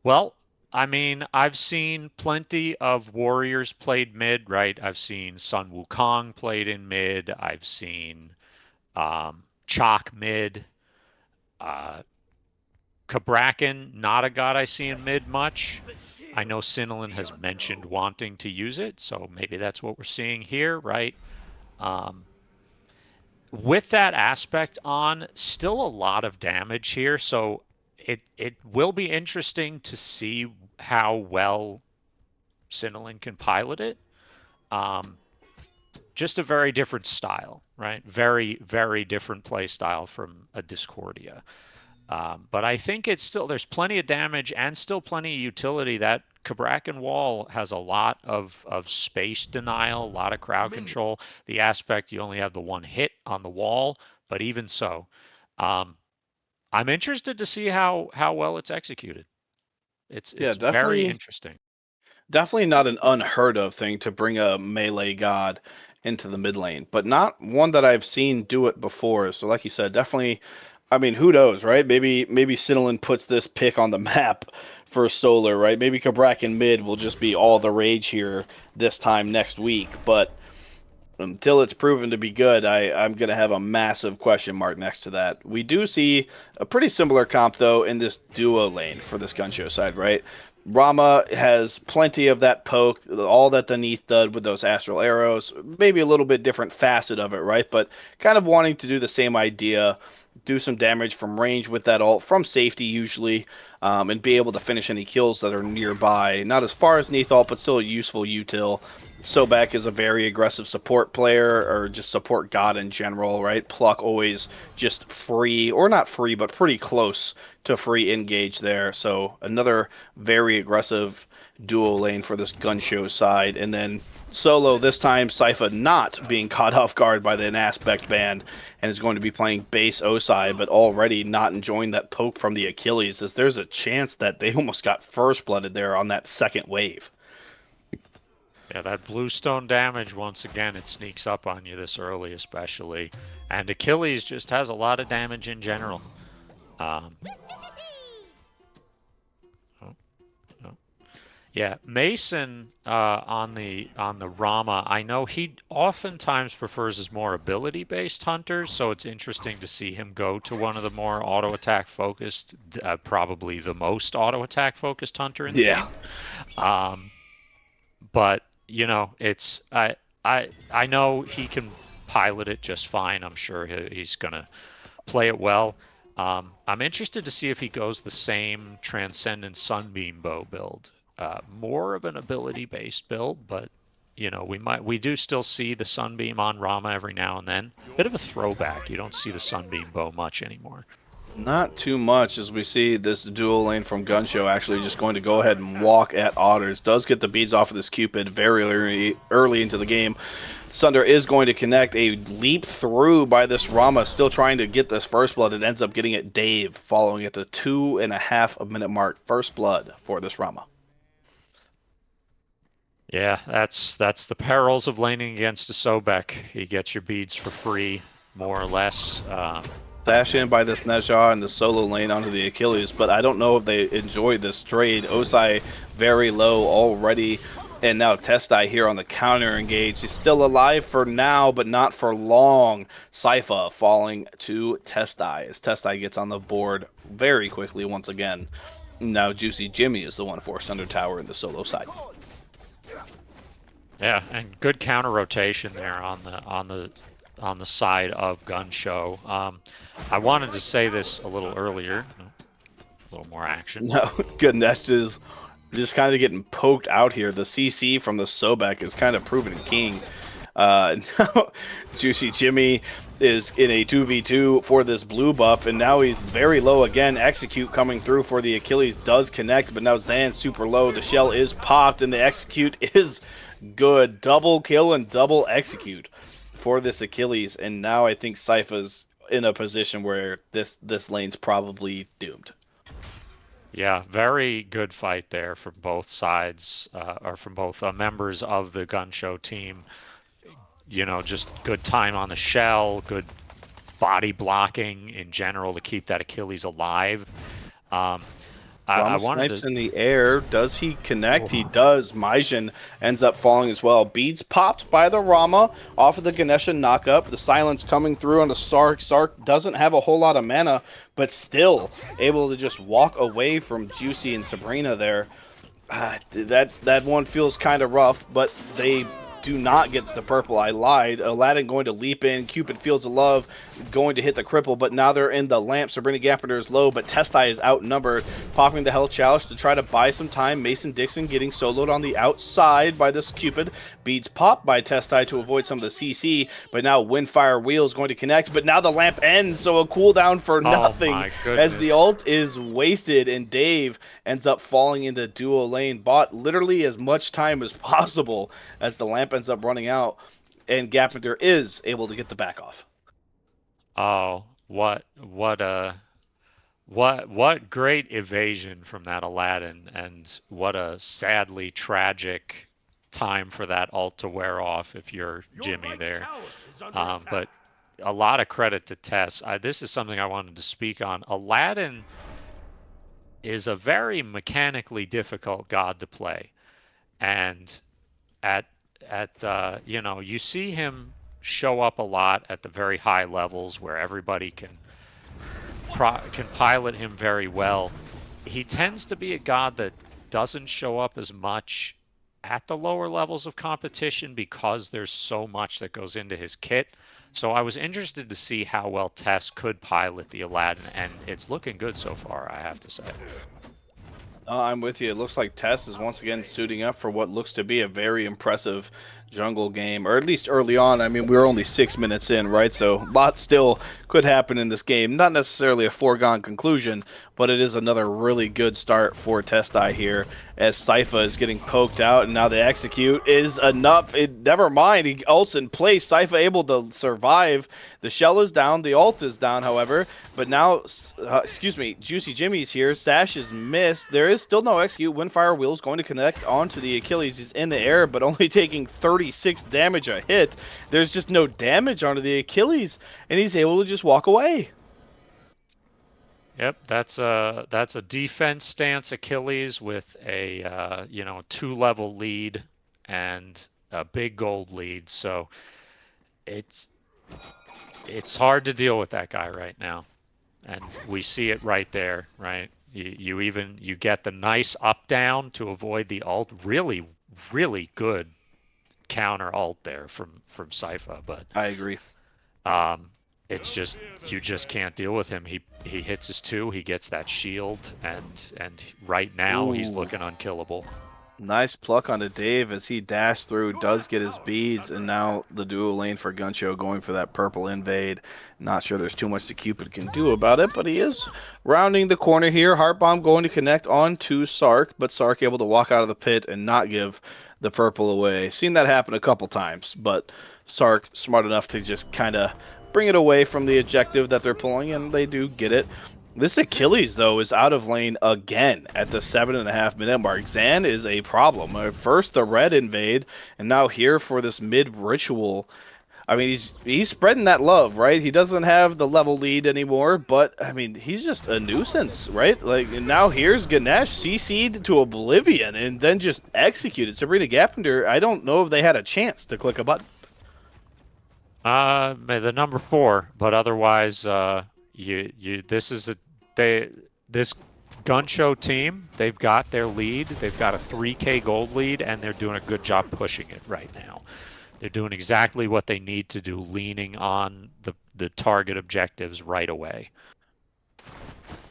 Speaker 4: Well, I mean, I've seen plenty of warriors played mid, right? I've seen Sun Wukong played in mid. I've seen Chalk mid. Kabrakan, not a god I see in mid much. I know Sinilin has mentioned wanting to use it, so maybe that's what we're seeing here, right? With that aspect on, still a lot of damage here, so it will be interesting to see how well Sinilin can pilot it. Just a very different style, right? Very, very different play style from a Discordia. But I think it's still, there's plenty of damage and still plenty of utility. That Kabrakan wall has a lot of space denial, a lot of crowd control. The aspect, you only have the one hit on the wall, but even so, I'm interested to see how well it's executed. It's
Speaker 3: Yeah,
Speaker 4: very
Speaker 3: definitely.
Speaker 4: interesting.
Speaker 3: Definitely not an unheard of thing to bring a melee god into the mid lane, but not one that I've seen do it before. So, like you said, definitely. I mean, who knows, right? Maybe Sinilin puts this pick on the map for Solar, right? Maybe Kabrak mid will just be all the rage here this time next week. But until it's proven to be good, I'm going to have a massive question mark next to that. We do see a pretty similar comp, though, in this duo lane for this Gunshow side, right? Rama has plenty of that poke, all that the Neath did with those astral arrows, maybe a little bit different facet of it, right? But kind of wanting to do the same idea, do some damage from range with that ult, from safety usually, and be able to finish any kills that are nearby. Not as far as Neath ult, but still a useful util. Sobek is a very aggressive support player, or just support god in general, right? Pluck always just free, or not free, but pretty close to free engage there. So another very aggressive duo lane for this Gunshow side. And then Solo, this time Sypha not being caught off guard by the Aspect band, and is going to be playing base Osai, but already not enjoying that poke from the Achilles, as there's a chance that they almost got first blooded there on that second wave.
Speaker 4: Yeah, that bluestone damage, once again, it sneaks up on you this early, especially. And Achilles just has a lot of damage in general. Yeah, Mason on the Rama, I know he oftentimes prefers his more ability-based hunters, so it's interesting to see him go to one of the more auto attack focused, probably the most auto attack focused hunter in the
Speaker 3: Yeah.
Speaker 4: game. Um, but you know, it's I know he can pilot it just fine. I'm sure he's gonna play it well. I'm interested to see if he goes the same Transcendent Sunbeam bow build. More of an ability-based build, but you know, we do still see the Sunbeam on Rama every now and then. Bit of a throwback. You don't see the Sunbeam bow much anymore.
Speaker 3: Not too much, as we see this dual lane from Gunshow actually just going to go ahead and walk at Otters. Does get the beads off of this Cupid very early into the game. Sunder is going to connect a leap through by this Rama, still trying to get this first blood. It ends up getting it Dave, following at the 2.5 minute mark. First blood for this Rama.
Speaker 4: Yeah, that's the perils of laning against a Sobek. You get your beads for free, more or less.
Speaker 3: Dash in by this Neja in the solo lane onto the Achilles, but I don't know if they enjoy this trade. Osai very low already, and now Testai here on the counter engage. He's still alive for now, but not for long. Sypha falling to Testai as Testai gets on the board very quickly once again. Now Juicy Jimmy is the one forced under tower in the solo side.
Speaker 4: Yeah, and good counter rotation there on the side of Gunshow. I wanted to say this a little earlier. A little more action.
Speaker 3: No, good. That's just kind of getting poked out here. The CC from the Sobek is kind of proven king. Now Juicy Jimmy is in a 2v2 for this blue buff, and now he's very low again. Execute coming through for the Achilles does connect, but now Zan's super low. The shell is popped, and the execute is good. Double kill and double execute for this Achilles, and now I think Sypha's in a position where this lane's probably doomed.
Speaker 4: Yeah, very good fight there from both sides, or from both members of the Gunshow team. You know, just good time on the shell, good body blocking in general to keep that Achilles alive. I wanted
Speaker 3: snipes
Speaker 4: to...
Speaker 3: in the air. Does he connect? He does. Majin ends up falling as well. Beads popped by the Rama off of the Ganesha knockup. The silence coming through on the Sark. Sark doesn't have a whole lot of mana, but still able to just walk away from Juicy and Sabrina there. That one feels kind of rough, but they do not get the purple. I lied. Aladdin going to leap in. Cupid Fields of Love going to hit the cripple, but now they're in the lamp. Sabrina Gampeter is low, but Testai is outnumbered. Popping the Hell Chalice to try to buy some time. Mason Dixon getting soloed on the outside by this Cupid. Beads popped by Testai to avoid some of the CC, but now Windfire Wheel is going to connect, but now the lamp ends, so a cooldown for nothing as the ult is wasted, and Dave ends up falling into duo lane. Bought literally as much time as possible as the lamp ends up running out, and Gampeter is able to get the back off.
Speaker 4: Oh, what great evasion from that Aladdin, and what a sadly tragic time for that ult to wear off if you're Jimmy there. But a lot of credit to Tess. This is something I wanted to speak on. Aladdin is a very mechanically difficult god to play, and you know, you see him show up a lot at the very high levels where everybody can pilot him very well. He tends to be a god that doesn't show up as much at the lower levels of competition because there's so much that goes into his kit. So I was interested to see how well Tess could pilot the Aladdin, and it's looking good so far, I have to say.
Speaker 3: I'm with you. It looks like Tess is once again suiting up for what looks to be a very impressive jungle game, or at least early on. I mean, we're only 6 minutes in, right? So a lot still could happen in this game. Not necessarily a foregone conclusion, but it is another really good start for Testai here, as Sypha is getting poked out, and now the execute is enough. Never mind, he ults in place. Sypha able to survive. The shell is down, the ult is down, however, but now, Juicy Jimmy's here. Sash is missed. There is still no execute. Windfire Wheel is going to connect onto the Achilles. He's in the air, but only taking 36 damage a hit. There's just no damage onto the Achilles, and he's able to just walk away.
Speaker 4: Yep, that's a defense stance Achilles with a 2-level lead and a big gold lead. So it's hard to deal with that guy right now, and we see it right there, right? You get the nice up down to avoid the ult. Really, really good counter ult there from Sypha, but
Speaker 3: I agree.
Speaker 4: it's just you just can't deal with him. He hits his 2, he gets that shield, and right now he's
Speaker 3: Ooh.
Speaker 4: looking unkillable.
Speaker 3: Nice pluck onto Dave as he dashed through, does get his beads, and now the duo lane for Gunshow going for that purple invade. Not sure there's too much the Cupid can do about it, but he is rounding the corner here. Heart Bomb going to connect on to Sark, but Sark able to walk out of the pit and not give the purple away. Seen that happen a couple times, but Sark smart enough to just kind of bring it away from the objective that they're pulling, and they do get it. This Achilles, though, is out of lane again at the 7.5 minute mark. Zan is a problem. First, the red invade, and now here for this mid ritual. I mean, he's spreading that love, right? He doesn't have the level lead anymore, but, I mean, he's just a nuisance, right? Like, and now here's Ganesh CC'd to oblivion and then just executed. Sabrina Gapender, I don't know if they had a chance to click a button.
Speaker 4: The number 4, but otherwise, this Gunshow team, they've got their lead. They've got a 3K gold lead, and they're doing a good job pushing it right now. They're doing exactly what they need to do, leaning on the target objectives right away.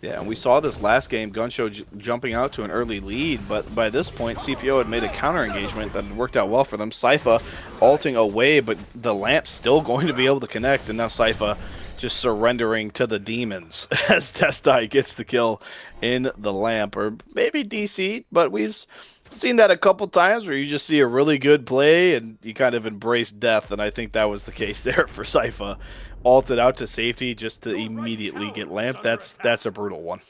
Speaker 3: Yeah, and we saw this last game, Gunshow jumping out to an early lead, but by this point, CPO had made a counter engagement that had worked out well for them. Sypha ulting away, but the lamp's still going to be able to connect, and now Sypha just surrendering to the demons as Testai gets the kill in the lamp, or maybe DC, but we've seen that a couple times where you just see a really good play and you kind of embrace death, and I think that was the case there for Sypha. Ulted out to safety just to immediately get lamp. That's a brutal one.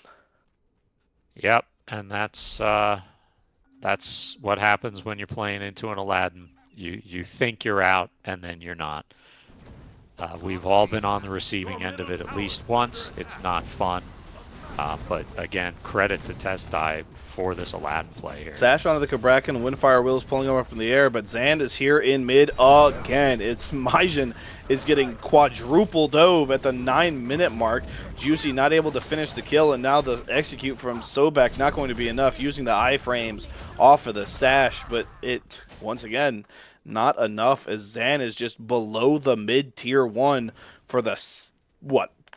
Speaker 4: Yep, and that's what happens when you're playing into an Aladdin. You think you're out, and then you're not. We've all been on the receiving end of it at least once. It's not fun. But again, credit to Testai for this Aladdin play here.
Speaker 3: Sash onto the Kabrakan, Windfire Wheels pulling him up in the air, but Zand is here in mid again. It's Majin is getting quadruple dove at the 9-minute mark. Juicy not able to finish the kill, and now the execute from Sobek not going to be enough, using the iframes off of the Sash, but it, once again, not enough as Zan is just below the mid-tier 1 for the,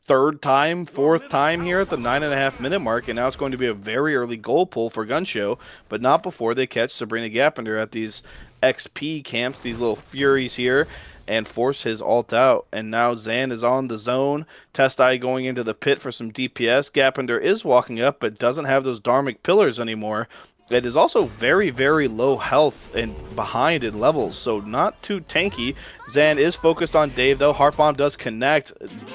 Speaker 3: fourth time here at the 9.5 minute mark, and now it's going to be a very early goal pull for Gunshow, but not before they catch Sabrina Gapender at these XP camps, these little furies here, and force his ult out. And now Zan is on the zone. Testai going into the pit for some DPS. Gapender is walking up, but doesn't have those Dharmic pillars anymore. It is also very, very low health and behind in levels, so not too tanky. Zan is focused on Dave, though. Heart Bomb does connect.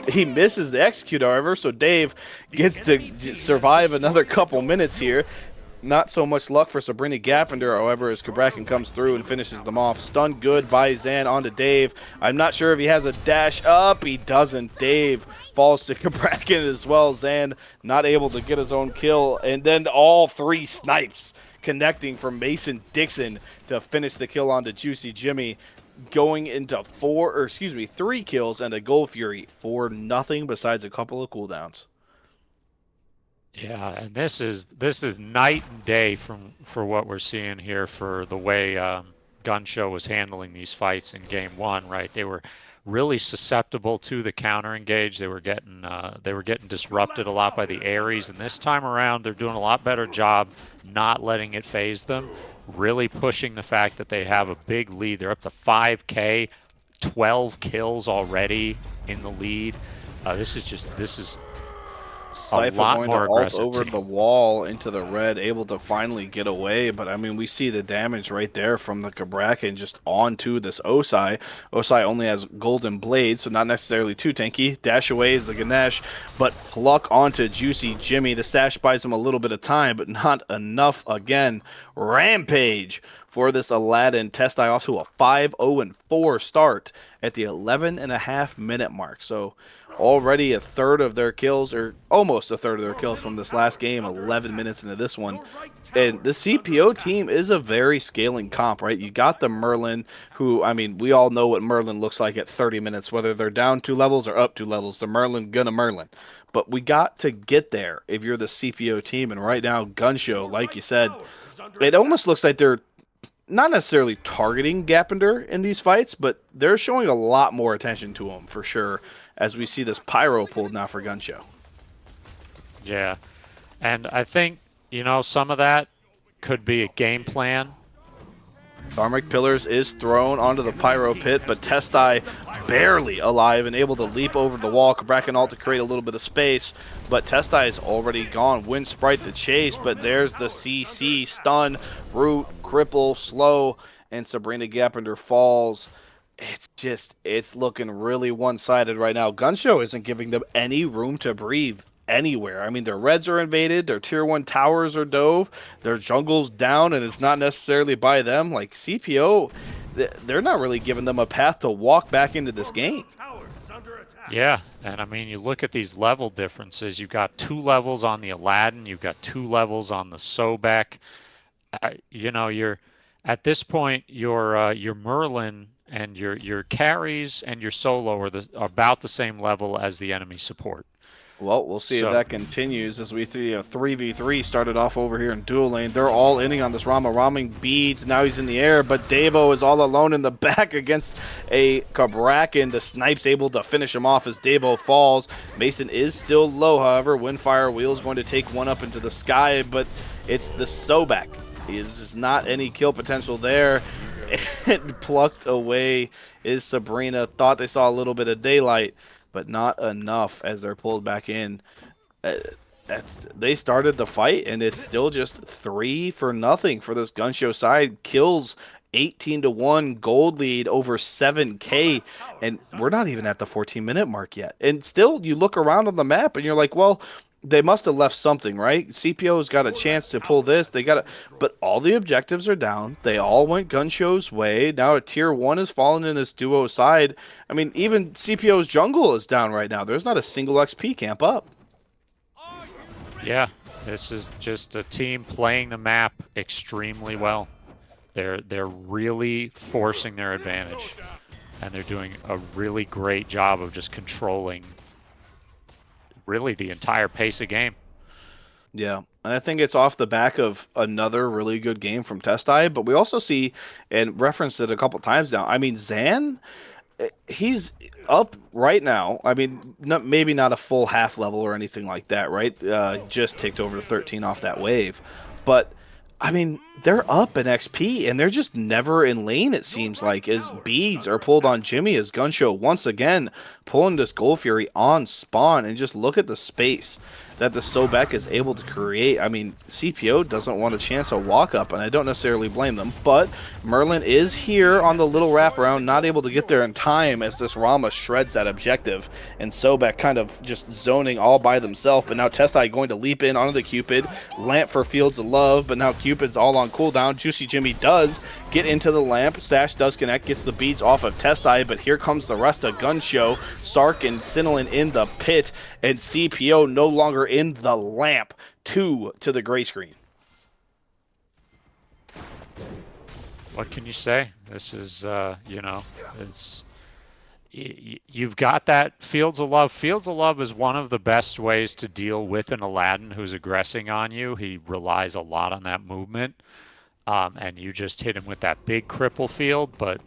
Speaker 3: He misses the execute, however, so Dave gets to survive another couple minutes here. Not so much luck for Sabrina Gapender, however, as Kabrakan comes through and finishes them off. Stunned good by Zan onto Dave. I'm not sure if he has a dash up. He doesn't. Dave falls to Kabrakan as well. Zan not able to get his own kill. And then all 3 snipes connecting from Mason Dixon to finish the kill onto Juicy Jimmy, going into 3 kills and a Gold Fury for nothing besides a couple of cooldowns.
Speaker 4: Yeah, and this is night and day for what we're seeing here for the way Gunshow was handling these fights in game 1. Right, they were really susceptible to the counter engage. They were getting disrupted a lot by the Ares, and this time around they're doing a lot better job not letting it phase them. Really pushing the fact that they have a big lead. They're up to 5K, 12 kills already in the lead. This is
Speaker 3: Sypha going to ult over the wall into the red, able to finally get away. But, I mean, we see the damage right there from the Kabrakan just onto this Osai. Osai only has golden blades, so not necessarily too tanky. Dash away is the Ganesh, but pluck onto Juicy Jimmy. The Sash buys him a little bit of time, but not enough again. Rampage for this Aladdin. Testai off to a 5-0-4 start at the 11.5 minute mark. So already a third of their kills, or almost a third of their kills from this last game, 11 minutes into this one. And the CPO team is a very scaling comp, right? You got the Merlin, who, I mean, we all know what Merlin looks like at 30 minutes, whether they're down 2 levels or up 2 levels. The Merlin gonna Merlin. But we got to get there if you're the CPO team. And right now, Gunshow, like you said, it almost looks like they're not necessarily targeting Gapender in these fights, but they're showing a lot more attention to him for sure, as we see this pyro pulled now for Gunshow.
Speaker 4: Yeah, and I think, you know, some of that could be a game plan.
Speaker 3: Dharmic Pillars is thrown onto the pyro pit, but Testai barely alive and able to leap over the wall. Kraken ult to create a little bit of space, but Testai is already gone. Wind Sprite the chase, but there's the CC stun, root, cripple, slow, and Sabrina Gapender falls. It's looking really one-sided right now. Gunshow isn't giving them any room to breathe anywhere. I mean, their reds are invaded, their tier 1 towers are dove, their jungle's down, and it's not necessarily by them. Like, CPO, they're not really giving them a path to walk back into this game.
Speaker 4: Yeah, and I mean, you look at these level differences. You've got 2 levels on the Aladdin, you've got 2 levels on the Sobek. You know, you're at this point, your Merlin and your carries and your solo are about the same level as the enemy support.
Speaker 3: Well, we'll see if that continues as we see a 3v3 started off over here in dual lane. They're all inning on this Rama. Ramming beads. Now he's in the air, but Devo is all alone in the back against a Kraken. The snipe's able to finish him off as Devo falls. Mason is still low, however. Windfire Wheel's going to take one up into the sky, but it's the Sobek. There's not any kill potential there. And plucked away is Sabrina. Thought they saw a little bit of daylight, but not enough as they're pulled back in. They started the fight, and it's still just 3-0 for this Gunshow side. Kills 18-1, gold lead over 7K, and we're not even at the 14-minute mark yet. And still, you look around on the map, and you're like, well, they must have left something, right? CPO's got a chance to pull this. But all the objectives are down. They all went Gunshow's way. Now a tier 1 has fallen in this duo side. I mean, even CPO's jungle is down right now. There's not a single XP camp up.
Speaker 4: Yeah, this is just a team playing the map extremely well. They're really forcing their advantage, and they're doing a really great job of just controlling really the entire pace of game.
Speaker 3: Yeah, and I think it's off the back of another really good game from Testai, but we also see, and referenced it a couple times now, I mean, Zan, he's up right now. I mean, maybe not a full half level or anything like that, right? Just ticked over to 13 off that wave. But, I mean, they're up in XP, and they're just never in lane, it seems like, as beads are pulled on Jimmy, as Gunshow once again pulling this Gold Fury on spawn, and just look at the space that the Sobek is able to create. I mean, CPO doesn't want a chance to walk up, and I don't necessarily blame them, but Merlin is here on the little wraparound, not able to get there in time as this Rama shreds that objective, and Sobek kind of just zoning all by themselves. But now Testai going to leap in onto the Cupid, lamp for Fields of Love, but now Cupid's all on cooldown. Juicy Jimmy does get into the lamp. Sash does connect, gets the beads off of Testai, but here comes the rest of Gunshow. Sark and Sinilin in the pit, and CPO no longer in the lamp. 2 to the gray screen.
Speaker 4: What can you say? This is, you know, it's you've got that Fields of Love. Fields of Love is one of the best ways to deal with an Aladdin who's aggressing on you. He relies a lot on that movement, and you just hit him with that big cripple field, but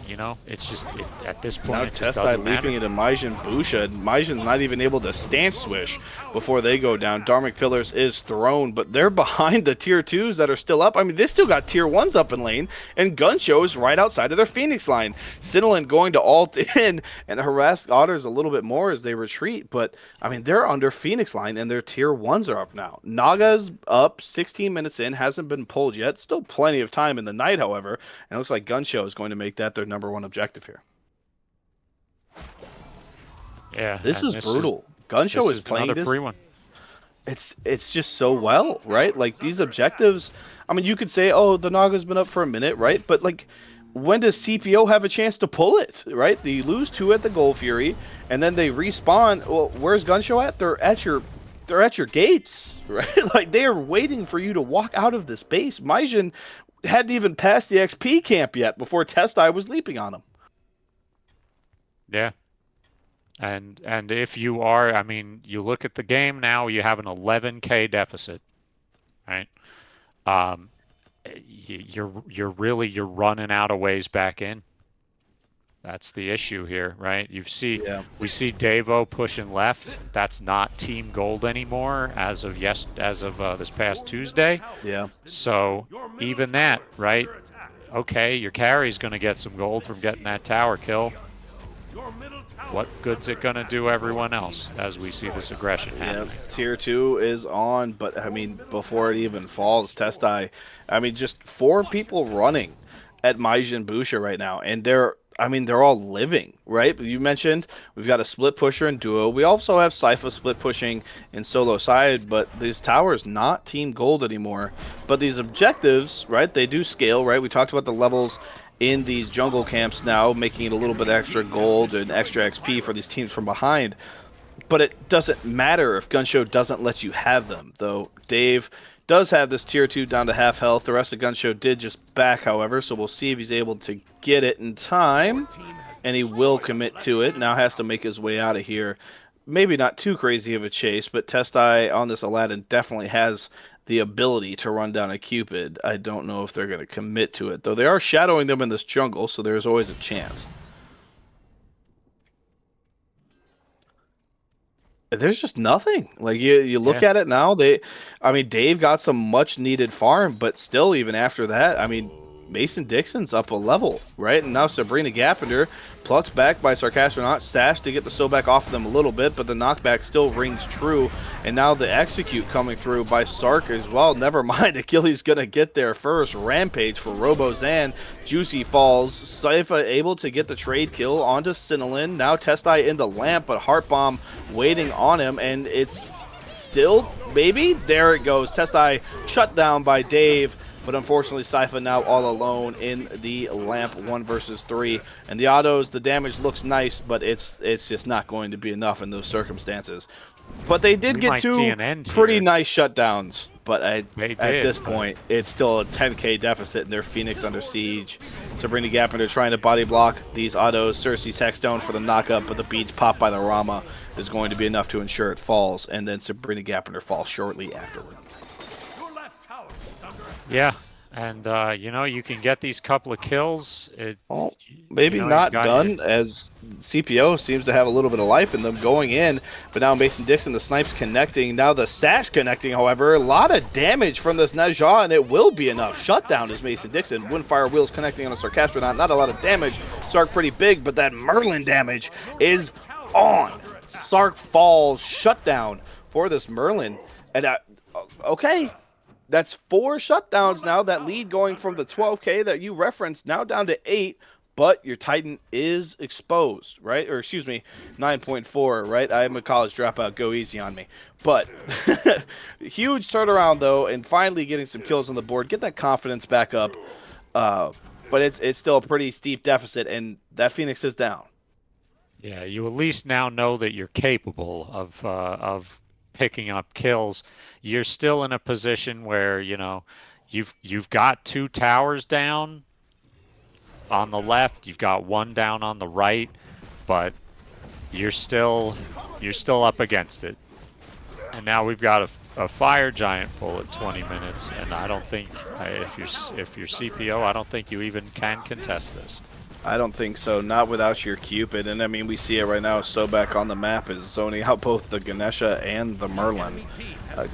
Speaker 4: you know, it's just at this point.
Speaker 3: Now
Speaker 4: it just
Speaker 3: Testai
Speaker 4: doesn't
Speaker 3: leaping
Speaker 4: matter.
Speaker 3: into Majin Busha, and Majin's not even able to stance swish before they go down. Dharmic Pillars is thrown, but they're behind the tier 2s that are still up. I mean, they still got tier 1s up in lane, and Gunshow is right outside of their Phoenix line. Sinilin going to ult in and harass Otters a little bit more as they retreat, but I mean, they're under Phoenix line, and their tier 1s are up now. Naga's up 16 minutes in, hasn't been pulled yet. Still plenty of time in the night, however, and it looks like Gunshow is going to make that their number 1 objective here.
Speaker 4: Yeah,
Speaker 3: This is brutal. Gunshow is playing
Speaker 4: another
Speaker 3: this.
Speaker 4: free one.
Speaker 3: It's just so well, right? Like, these objectives, I mean, you could say, oh, the Naga's been up for a minute, right? But like, when does CPO have a chance to pull it, right? They lose 2 at the Gold Fury, and then they respawn. Well, where's Gunshow at? They're at your gates, right? Like, they are waiting for you to walk out of this base. Majin hadn't even passed the XP camp yet before Testai was leaping on him.
Speaker 4: Yeah. And if you are, I mean, you look at the game now, you have an 11K deficit, right? You're running out of ways back in. That's the issue here, right? We see Davo pushing left. That's not team gold anymore as of this past Tuesday.
Speaker 3: Yeah.
Speaker 4: So even that, right? Okay, your carry's going to get some gold from getting that tower kill. What good's it going to do everyone else as we see this aggression happening?
Speaker 3: Yeah, tier 2 is on, but I mean, before it even falls, Testai, I mean, just 4 people running at Majin Busha right now, and they're all living, right? You mentioned we've got a split pusher in duo. We also have Sypha split pushing in solo side, but these towers not team gold anymore. But these objectives, right, they do scale, right? We talked about the levels in these jungle camps now, making it a little bit extra gold and extra XP for these teams from behind. But it doesn't matter if Gunshow doesn't let you have them, though. Dave does have this tier 2 down to half health. The rest of Gunshow did just back, however, so we'll see if he's able to get it in time, and he will commit to it. Now has to make his way out of here. Maybe not too crazy of a chase, but Testai on this Aladdin definitely has the ability to run down a Cupid. I don't know if they're going to commit to it, though they are shadowing them in this jungle, so there's always a chance. There's just nothing. Like, you look at it now, Dave got some much needed farm, but still, even after that, I mean, Mason Dixon's up a level, right? And now Sabrina Gappender plucked back by Siraxealot, stashed to get the back off of them a little bit, but the knockback still rings true. And now the execute coming through by Sark as well. Never mind, Achilles gonna get there first. Rampage for Robozan. Juicy falls. Sypha able to get the trade kill onto Sinolin. Now Testai in the lamp, but Heart Bomb waiting on him, and it's still, maybe? There it goes. Testai shut down by Dave. But unfortunately, Sypha now all alone in the lamp 1 versus 3. And the autos, the damage looks nice, but it's just not going to be enough in those circumstances. But they did get 2 pretty nice shutdowns. But at this point, it's still a 10K deficit, and their Phoenix under siege. Sabrina Gappender trying to body block these autos. Cersei's Hexstone for the knockup, but the beads popped by the Rama is going to be enough to ensure it falls. And then Sabrina Gappender falls shortly afterward.
Speaker 4: Yeah, and you can get these couple of kills.
Speaker 3: Maybe not done, as CPO seems to have a little bit of life in them going in, but now Mason Dixon, the snipes connecting, now the stash connecting, however. A lot of damage from this Najah, and it will be enough. Shutdown is Mason Dixon. Windfire Wheels connecting on a Siraxealot, not a lot of damage. Sark pretty big, but that Merlin damage is on. Sark falls, shutdown for this Merlin, and okay. That's 4 shutdowns now. That lead going from the 12K that you referenced now down to 8. But your Titan is exposed, right? Or excuse me, 9.4, right? I'm a college dropout. Go easy on me. But huge turnaround, though, and finally getting some kills on the board. Get that confidence back up. But it's still a pretty steep deficit, and that Phoenix is down.
Speaker 4: Yeah, you at least now know that you're capable of picking up kills. You're still in a position where you've got 2 towers down on the left, you've got 1 down on the right, but you're still up against it. And now we've got a fire giant pull at 20 minutes, and I don't think if you're CPO, I don't think you even can contest this.
Speaker 3: I don't think so, not without your Cupid. And I mean, we see it right now. Sobek on the map is zoning out both the Ganesha and the Merlin.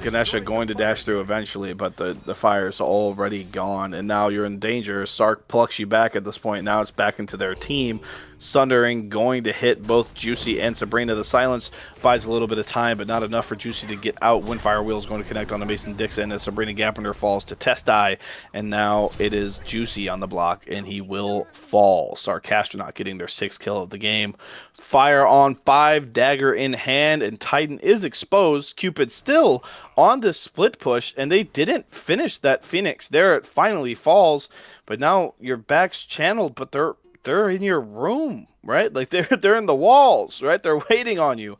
Speaker 3: Ganesha going to dash through eventually, but the fire's already gone, and now you're in danger. Sark plucks you back at this point. Now it's back into their team. Sundering going to hit both Juicy and Sabrina. The silence buys a little bit of time, but not enough for Juicy to get out. Windfire Wheel is going to connect on the Mason Dixon as Sabrina Gappender falls to Test Die, and now it is Juicy on the block, and he will fall. Sarcastronaut getting their 6th kill of the game. Fire on 5, dagger in hand, and Titan is exposed. Cupid still on this split push, and they didn't finish that Phoenix. There it finally falls, but now your back's channeled, but they're in your room, right? Like they're in the walls, right? They're waiting on you.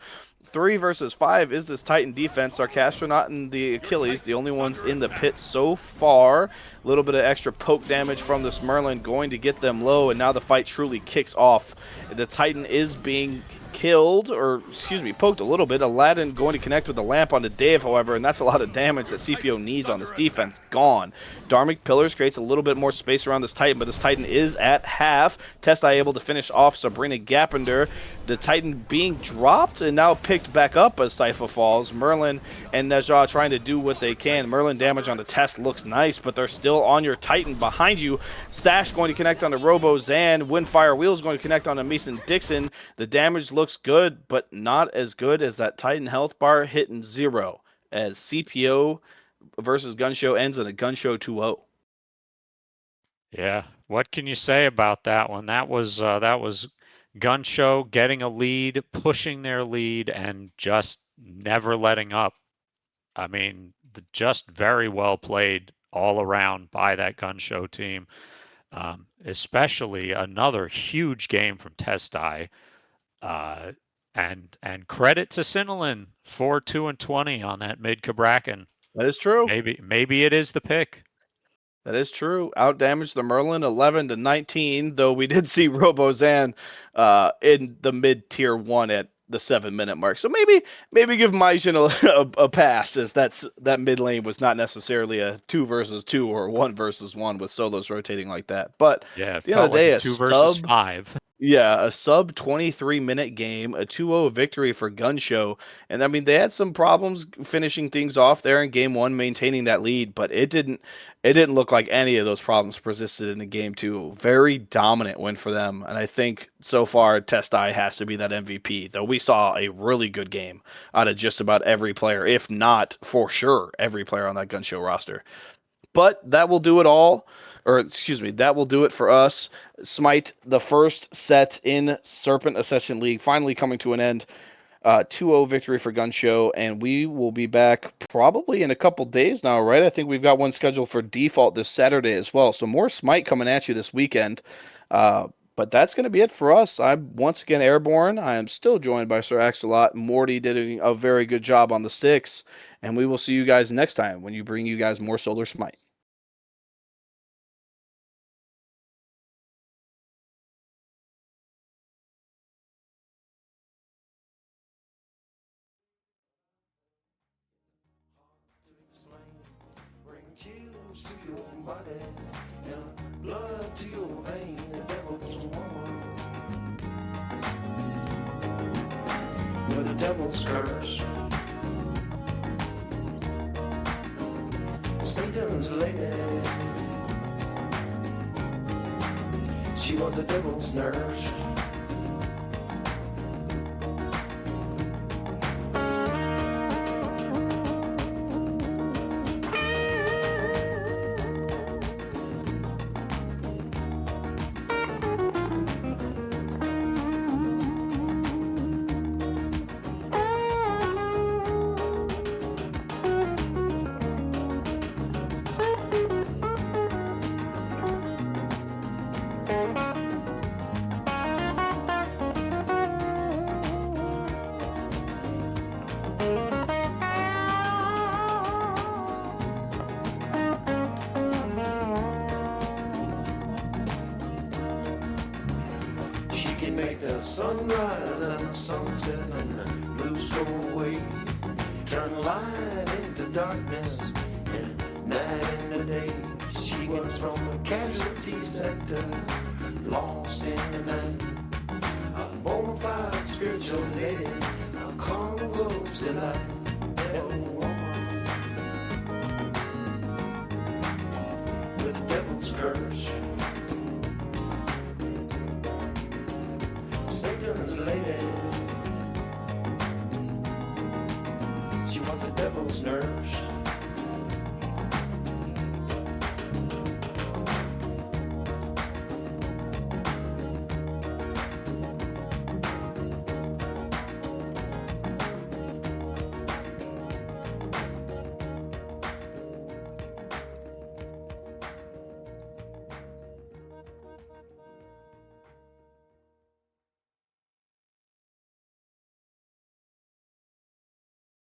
Speaker 3: 3 versus 5 is this Titan defense. Sarcastronaut and the Achilles, the only ones in the pit so far. A little bit of extra poke damage from this Merlin going to get them low, and now the fight truly kicks off. The Titan is being killed, or excuse me, poked a little bit. Aladdin going to connect with the lamp onto Dave, however, and that's a lot of damage that CPO needs on this defense. Gone. Dharmic Pillars creates a little bit more space around this Titan, but this Titan is at half. Testai able to finish off Sabrina Gappender. The Titan being dropped and now picked back up as Sypha falls. Merlin and Najah trying to do what they can. Merlin damage on the Test looks nice, but they're still on your Titan behind you. Sash going to connect on the Robo Zan. Windfire Wheel is going to connect on the Mason Dixon. The damage looks good, but not as good as that Titan health bar hitting 0 as CPO versus Gunshow ends in a Gunshow 2-0.
Speaker 4: Yeah, what can you say about that one? That was Gunshow getting a lead, pushing their lead, and just never letting up. I mean, just very well played all around by that Gunshow team. Especially another huge game from Testai. And credit to Sinelin for 2-20 on that mid Cabrakan.
Speaker 3: That is true.
Speaker 4: Maybe it is the pick.
Speaker 3: That is true. Outdamaged the Merlin 11-19, though we did see Robozan in the mid tier 1 at the 7-minute mark. So maybe give Majin a pass, as that mid lane was not necessarily a 2 versus 2 or 1 versus 1 with solos rotating like that. But
Speaker 4: yeah,
Speaker 3: at the end of the day,
Speaker 4: like a 2 versus 5.
Speaker 3: Yeah, a sub 23-minute game, a 2-0 victory for Gunshow. And I mean, they had some problems finishing things off there in game 1, maintaining that lead, but it didn't look like any of those problems persisted in the game 2. Very dominant win for them. And I think so far Testai has to be that MVP, though we saw a really good game out of just about every player, if not for sure every player on that Gunshow roster. But that will do it all. Or, excuse me, that will do it for us. Smite, the first set in Serpent Ascension League, finally coming to an end. 2-0 victory for Gunshow, and we will be back probably in a couple days now, right? I think we've got one scheduled for default this Saturday as well. So more Smite coming at you this weekend. But that's going to be it for us. I'm once again Airborne. I am still joined by Siraxealot. Morty did a very good job on the sticks. And we will see you guys next time when you bring you guys more Solar Smite.
Speaker 5: Bring chills to your body and blood to your vein. The devil's woman with a devil's curse. Satan's lady. She was a devil's nurse. Make the sunrise and the sunset and the blues go away. Turn light into darkness and night into day. She was from a casualty sector, lost in the night. A bona fide spiritual lady, a carnival's delight. Devil woman with the devil's curse. She was a devil's nurse.